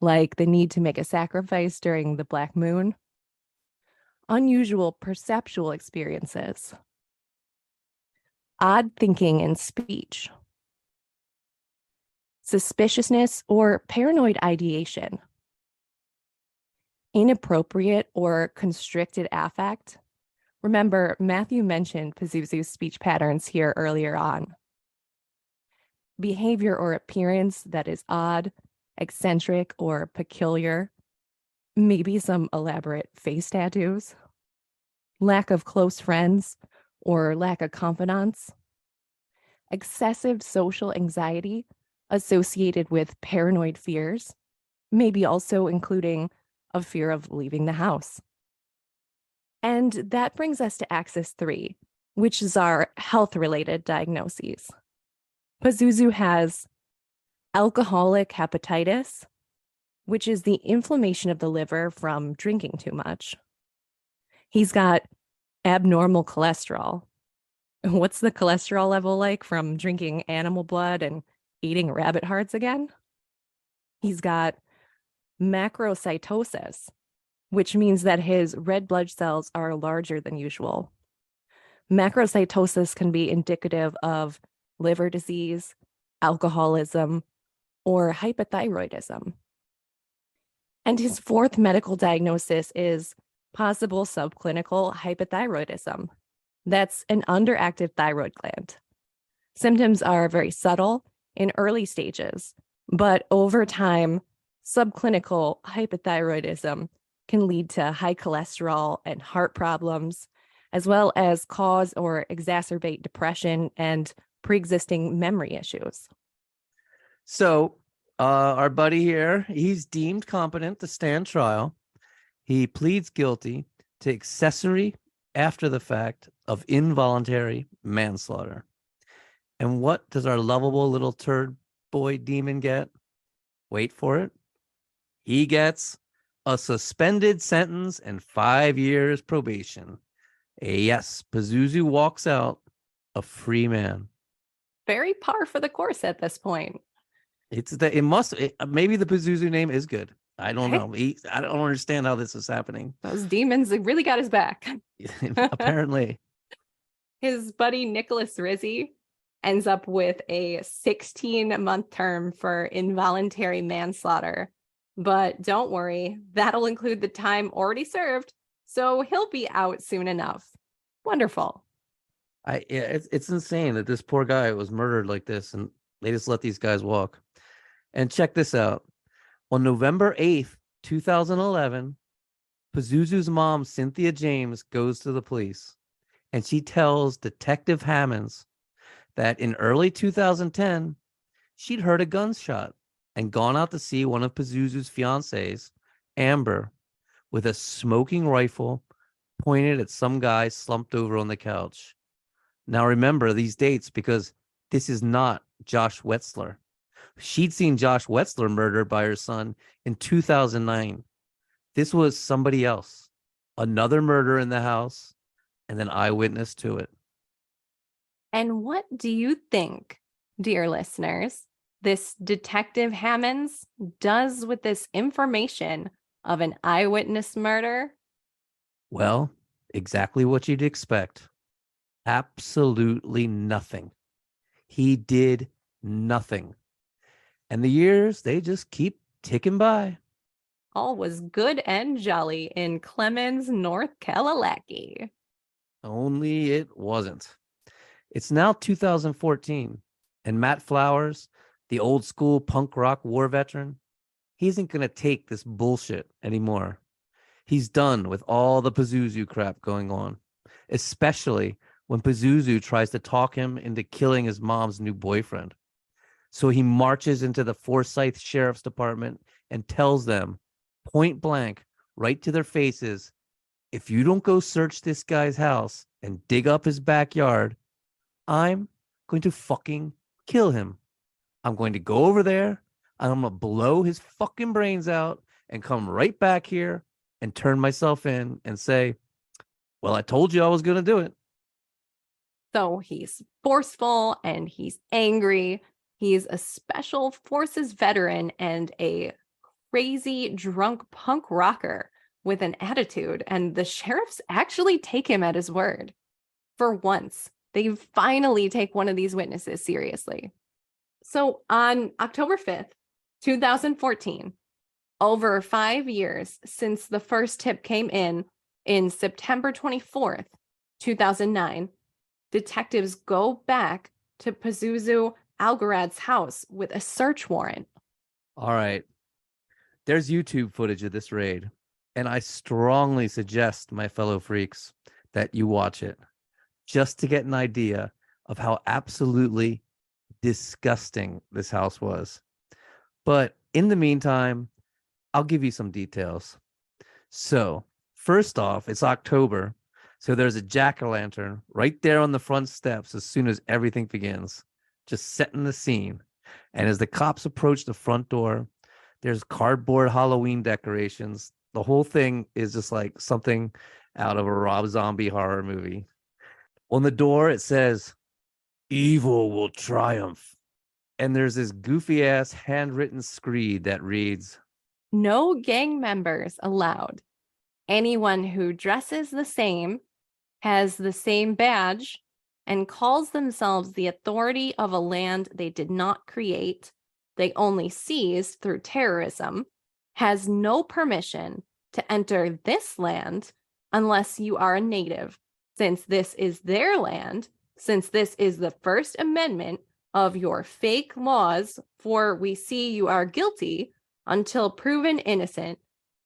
like the need to make a sacrifice during the black moon, unusual perceptual experiences, odd thinking and speech, suspiciousness or paranoid ideation, inappropriate or constricted affect. Remember, Matthew mentioned Pazuzu's speech patterns here earlier on. Behavior or appearance that is odd, eccentric, or peculiar. Maybe some elaborate face tattoos. Lack of close friends or lack of confidants. Excessive social anxiety associated with paranoid fears, maybe also including a fear of leaving the house. And that brings us to axis 3, which is our health-related diagnoses. Pazuzu has alcoholic hepatitis, which is the inflammation of the liver from drinking too much. He's got abnormal cholesterol. What's the cholesterol level like from drinking animal blood and eating rabbit hearts again? He's got macrocytosis, which means that his red blood cells are larger than usual. Macrocytosis can be indicative of liver disease, alcoholism, or hypothyroidism. And his 4th medical diagnosis is possible subclinical hypothyroidism. That's an underactive thyroid gland. Symptoms are very subtle in early stages, but over time, subclinical hypothyroidism can lead to high cholesterol and heart problems, as well as cause or exacerbate depression and pre-existing memory issues. So our buddy here, he's deemed competent to stand trial. He pleads guilty to accessory after the fact of involuntary manslaughter. And what does our lovable little turd boy demon get? Wait for it. He gets a suspended sentence and 5 years probation. Yes, Pazuzu walks out a free man. Very par for the course at this point. Maybe the Pazuzu name is good. I don't know. I don't understand how this is happening. Those demons really got his back. Apparently. His buddy Nicholas Rizzi ends up with a 16-month term for involuntary manslaughter. But don't worry, that'll include the time already served, so he'll be out soon enough. Wonderful. It's insane that this poor guy was murdered like this, and they just let these guys walk. And check this out. On November 8th, 2011, Pazuzu's mom, Cynthia James, goes to the police, and she tells Detective Hammonds that in early 2010, she'd heard a gunshot and gone out to see one of Pazuzu's fiancées, Amber, with a smoking rifle pointed at some guy slumped over on the couch. Now remember these dates because this is not Josh Wetzler. She'd seen Josh Wetzler murdered by her son in 2009. This was somebody else, another murder in the house, and an eyewitness to it. And what do you think, dear listeners, this Detective Hammonds does with this information of an eyewitness murder? Well, exactly what you'd expect. Absolutely nothing. He did nothing. And the years, they just keep ticking by. All was good and jolly in Clemens, North Kalalaki. Only it wasn't. It's now 2014, and Matt Flowers, the old school punk rock war veteran, he isn't going to take this bullshit anymore. He's done with all the Pazuzu crap going on, especially when Pazuzu tries to talk him into killing his mom's new boyfriend. So he marches into the Forsyth Sheriff's Department and tells them point blank, right to their faces, if you don't go search this guy's house and dig up his backyard, I'm going to fucking kill him. I'm going to go over there and I'm going to blow his fucking brains out and come right back here and turn myself in and say, well, I told you I was going to do it. So he's forceful and he's angry. He's a special forces veteran and a crazy drunk punk rocker with an attitude. And the sheriffs actually take him at his word. For once, they finally take one of these witnesses seriously. So on October 5th, 2014, over 5 years since the first tip came in September 24th, 2009, detectives go back to Pazuzu Algarad's house with a search warrant. All right. There's YouTube footage of this raid, and I strongly suggest, my fellow freaks, that you watch it just to get an idea of how absolutely disgusting this house was. But in the meantime, I'll give you some details. So, first off, it's October. So there's a jack-o'-lantern right there on the front steps as soon as everything begins, just setting the scene. And as the cops approach the front door, there's cardboard Halloween decorations. The whole thing is just like something out of a Rob Zombie horror movie. On the door, it says, "Evil will triumph." And there's this goofy ass handwritten screed that reads, No gang members allowed. Anyone who dresses the same, has the same badge, and calls themselves the authority of a land they did not create, they only seized through terrorism, has no permission to enter this land unless you are a native, since this is their land, since this is the First Amendment of your fake laws, for we see you are guilty until proven innocent.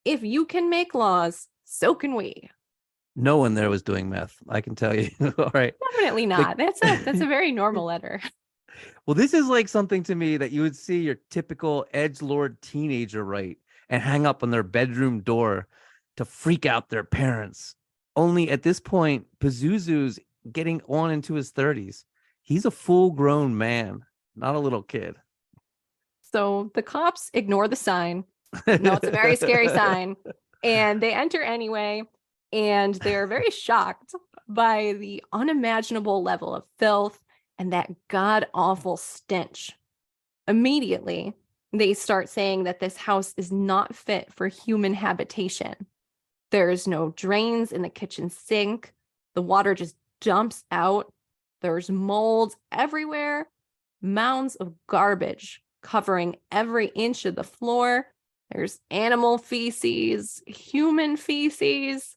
If you can make laws, so can we. no one there was doing meth, I can tell you. All right. Definitely not. That's a very normal letter. Well, this is like something to me that you would see your typical edgelord teenager write and hang up on their bedroom door to freak out their parents. Only at this point, Pazuzu's getting on into his 30s. He's a full-grown man, not a little kid. So the cops ignore the sign. No, it's a very scary sign. And they enter anyway. And they're very shocked by the unimaginable level of filth and that god-awful stench. Immediately, they start saying that this house is not fit for human habitation. There's no drains in the kitchen sink. The water just dumps out. There's mold everywhere. Mounds of garbage covering every inch of the floor. There's animal feces, human feces,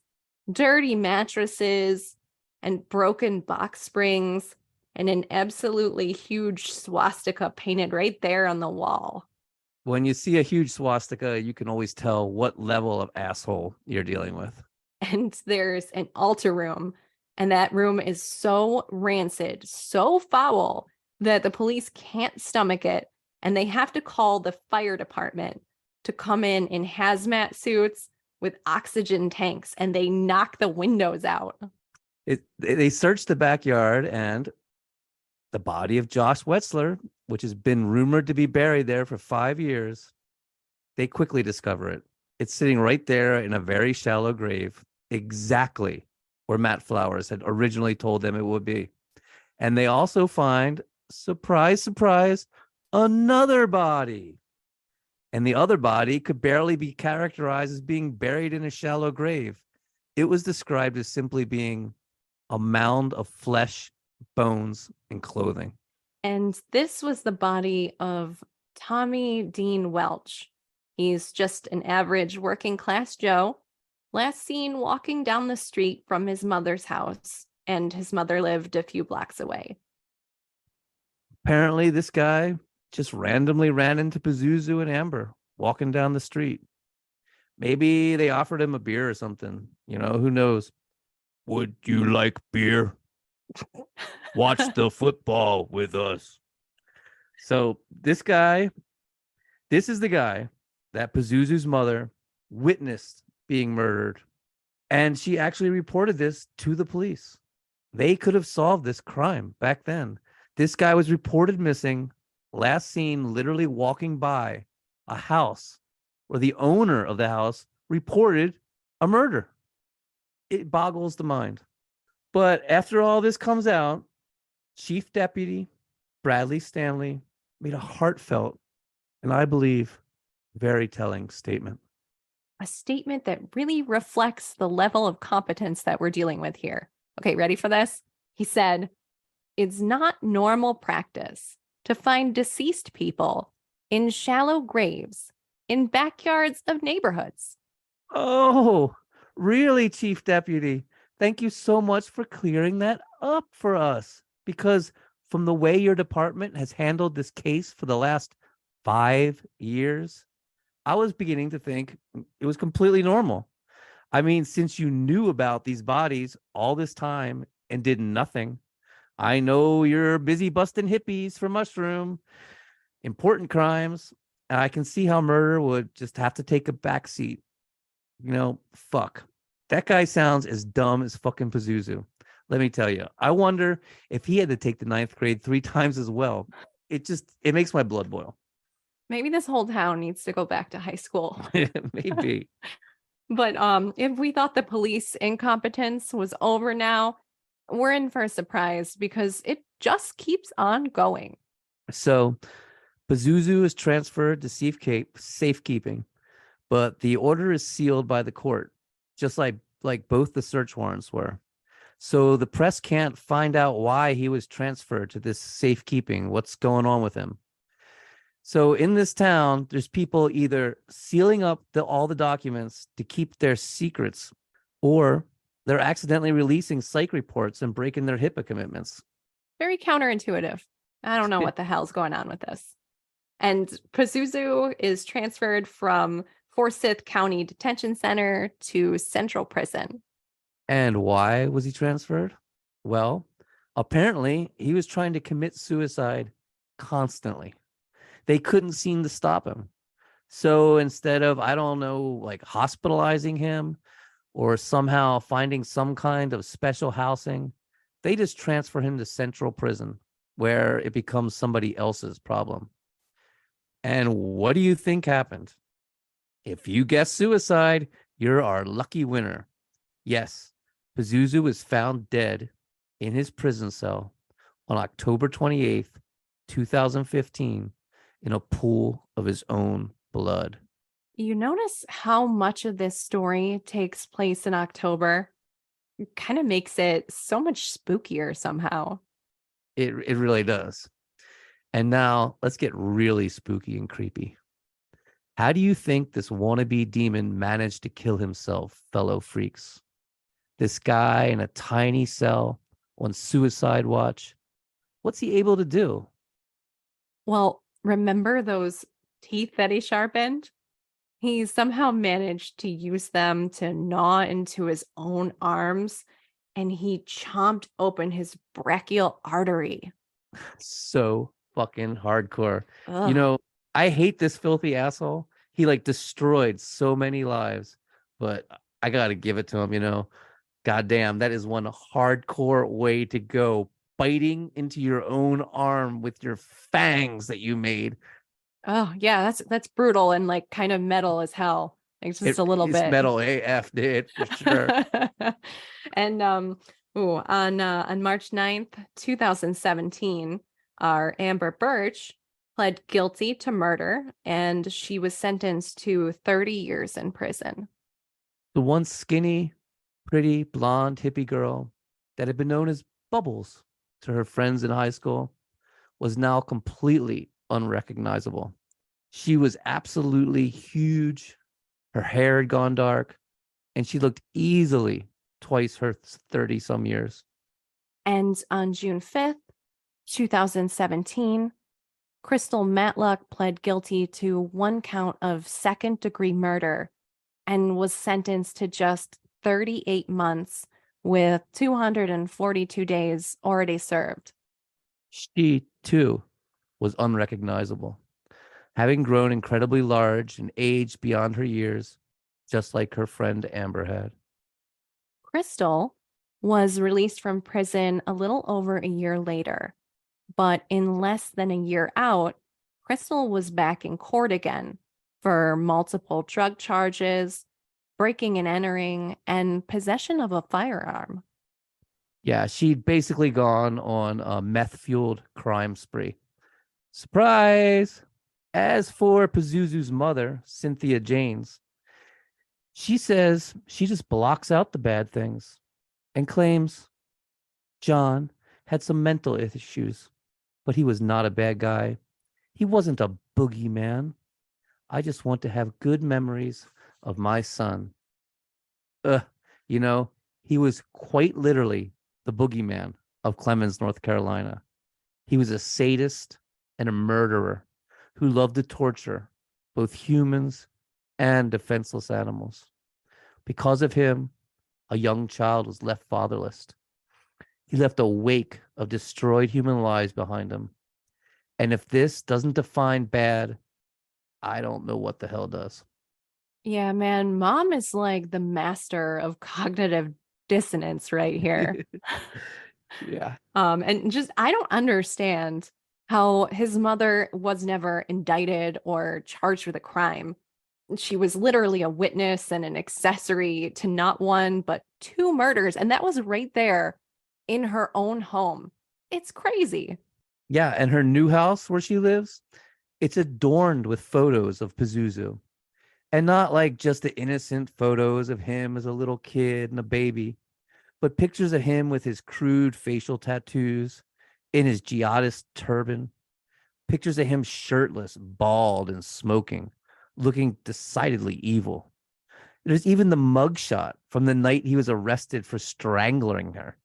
dirty mattresses, and broken box springs, and an absolutely huge swastika painted right there on the wall. When you see a huge swastika, you can always tell what level of asshole you're dealing with. And there's an altar room, and that room is so rancid, so foul, that the police can't stomach it, and they have to call the fire department to come in hazmat suits with oxygen tanks, and they knock the windows out. They search the backyard, and the body of Josh Wetzler, which has been rumored to be buried there for 5 years, they quickly discover it. It's sitting right there in a very shallow grave, exactly where Matt Flowers had originally told them it would be. And they also find, surprise, surprise, another body. And the other body could barely be characterized as being buried in a shallow grave. It was described as simply being a mound of flesh, bones, and clothing. And this was the body of Tommy Dean Welch. He's just an average working class Joe, last seen walking down the street from his mother's house and his mother lived a few blocks away. Apparently, this guy just randomly ran into Pazuzu and Amber walking down the street. Maybe they offered him a beer or something. Who knows? Would you like beer? Watch the football with us. So this is the guy that Pazuzu's mother witnessed being murdered. And she actually reported this to the police. They could have solved this crime back then. This guy was reported missing, last seen literally walking by a house where the owner of the house reported a murder. It boggles the mind. But after all this comes out, Chief Deputy Bradley Stanley made a heartfelt and I believe very telling statement. A statement that really reflects the level of competence that we're dealing with here. Okay, ready for this? He said, "It's not normal practice to find deceased people in shallow graves in backyards of neighborhoods." Oh, really, Chief Deputy? Thank you so much for clearing that up for us. Because from the way your department has handled this case for the last 5 years, I was beginning to think it was completely normal. I mean, since you knew about these bodies all this time and did nothing, I know you're busy busting hippies for mushroom, important crimes, and I can see how murder would just have to take a backseat. Fuck. That guy sounds as dumb as fucking Pazuzu. Let me tell you. I wonder if he had to take the ninth grade 3 times as well. It makes my blood boil. Maybe this whole town needs to go back to high school. Maybe. But if we thought the police incompetence was over now, we're in for a surprise because it just keeps on going. So Pazuzu is transferred to safekeeping, but the order is sealed by the court, just like both the search warrants were. So the press can't find out why he was transferred to this safekeeping, what's going on with him. So in this town, there's people either sealing up all the documents to keep their secrets, or they're accidentally releasing psych reports and breaking their HIPAA commitments. Very counterintuitive. I don't know what the hell's going on with this. And Pazuzu is transferred from Forsyth County Detention Center to Central Prison. And why was he transferred? Well, apparently he was trying to commit suicide constantly. They couldn't seem to stop him. So instead of, I don't know, like hospitalizing him or somehow finding some kind of special housing, they just transfer him to Central Prison, where it becomes somebody else's problem. And what do you think happened? If you guess suicide, you're our lucky winner. Yes, Pazuzu was found dead in his prison cell on October 28th, 2015, in a pool of his own blood. You notice how much of this story takes place in October? It kind of makes it so much spookier somehow. It really does. And now let's get really spooky and creepy. How do you think this wannabe demon managed to kill himself, fellow freaks? This guy in a tiny cell on suicide watch. What's he able to do? Well, remember those teeth that he sharpened? He somehow managed to use them to gnaw into his own arms, and he chomped open his brachial artery. So fucking hardcore. Ugh. I hate this filthy asshole. He destroyed so many lives, but I gotta give it to him. Goddamn, that is one hardcore way to go. Biting into your own arm with your fangs that you made. Oh, yeah, that's brutal and kind of metal as hell. Like just a little It's bit. metal AF, dude, for sure. And on March 9th, 2017, our Amber Birch pled guilty to murder, and she was sentenced to 30 years in prison. The once skinny, pretty, blonde, hippie girl that had been known as Bubbles to her friends in high school was now completely unrecognizable. She was absolutely huge. Her hair had gone dark, and she looked easily twice her 30 some years. And on June 5th, 2017, Crystal Matlock pled guilty to one count of second-degree murder and was sentenced to just 38 months with 242 days already served. She, too, was unrecognizable, having grown incredibly large and aged beyond her years, just like her friend Amber had. Crystal was released from prison a little over a year later, but in less than a year out, Crystal was back in court again for multiple drug charges, breaking and entering, and possession of a firearm. Yeah, she'd basically gone on a meth-fueled crime spree. Surprise! As for Pazuzu's mother, Cynthia Janes, she says she just blocks out the bad things and claims John had some mental issues, but he was not a bad guy. He wasn't a boogeyman. I just want to have good memories of my son. Ugh, you know, he was quite literally the boogeyman of Clemens, North Carolina. He was a sadist and a murderer who loved to torture both humans and defenseless animals. Because of him, a young child was left fatherless. He left a wake of destroyed human lives behind him. And if this doesn't define bad, I don't know what the hell does. Yeah, man, mom is like the master of cognitive dissonance right here. Yeah. And just I don't understand how his mother was never indicted or charged with a crime. She was literally a witness and an accessory to not one, but two murders. And that was right there in her own home. It's crazy. Yeah. And her new house where she lives, it's adorned with photos of Pazuzu. And not like just the innocent photos of him as a little kid and a baby, but pictures of him with his crude facial tattoos, in his jihadist turban, pictures of him shirtless, bald, and smoking, looking decidedly evil. There's even the mugshot from the night he was arrested for strangling her.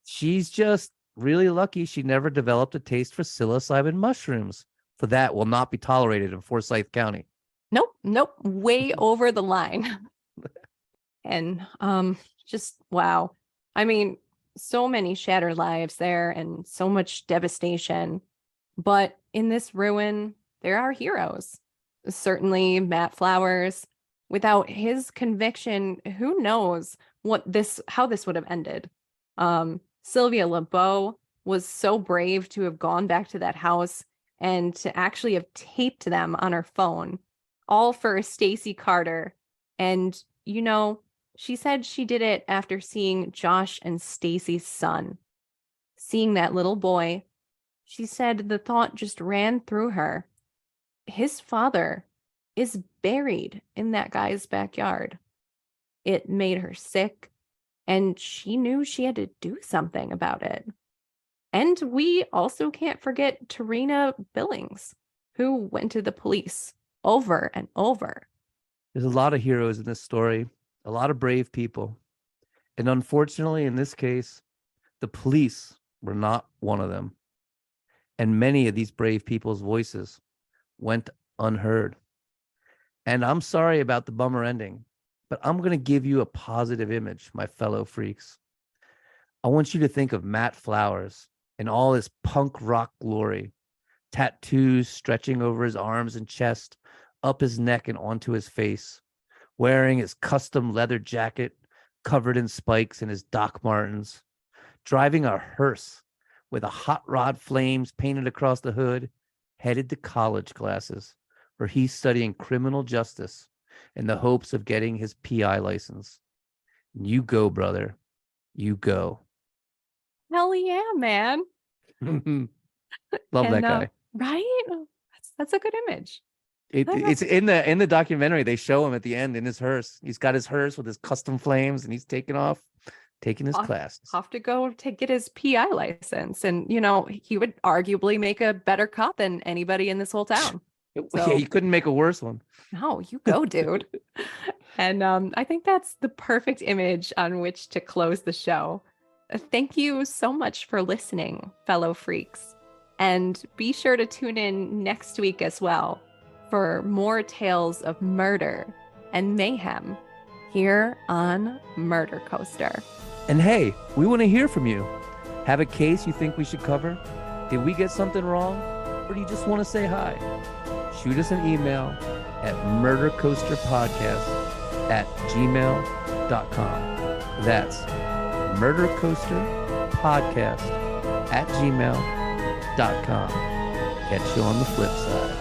She's just really lucky she never developed a taste for psilocybin mushrooms, for that will not be tolerated in Forsyth County. Nope, way over the line. And just wow. I mean, so many shattered lives there and so much devastation. But in this ruin, there are heroes. Certainly Matt Flowers. Without his conviction, who knows how this would have ended. Sylvia LeBeau was so brave to have gone back to that house and to actually have taped them on her phone, all for Stacy Carter. And she said she did it after seeing Josh and Stacy's son. Seeing that little boy, she said the thought just ran through her. His father is buried in that guy's backyard. It made her sick, and she knew she had to do something about it. And we also can't forget Tarina Billings, who went to the police over and over. There's a lot of heroes in this story, a lot of brave people. And unfortunately, in this case, the police were not one of them. And many of these brave people's voices went unheard. And I'm sorry about the bummer ending, but I'm going to give you a positive image, my fellow freaks. I want you to think of Matt Flowers in all his punk rock glory, tattoos stretching over his arms and chest, up his neck and onto his face, wearing his custom leather jacket covered in spikes and his Doc Martens, driving a hearse with a hot rod flames painted across the hood, headed to college classes where he's studying criminal justice in the hopes of getting his PI license. You go, brother. You go. Hell yeah, man. Love that guy. Right? That's a good image. It's in the documentary. They show him at the end in his hearse. He's got his hearse with his custom flames, and he's taking his classes. Have to go to get his PI license, and he would arguably make a better cop than anybody in this whole town. So, yeah, you couldn't make a worse one. No, you go, dude. And I think that's the perfect image on which to close the show. Thank you so much for listening, fellow freaks. And be sure to tune in next week as well for more tales of murder and mayhem here on Murder Coaster. And hey, we want to hear from you. Have a case you think we should cover? Did we get something wrong? Or do you just want to say hi? Shoot us an email at murdercoasterpodcast@gmail.com. That's murdercoasterpodcast@gmail.com. Catch you on the flip side.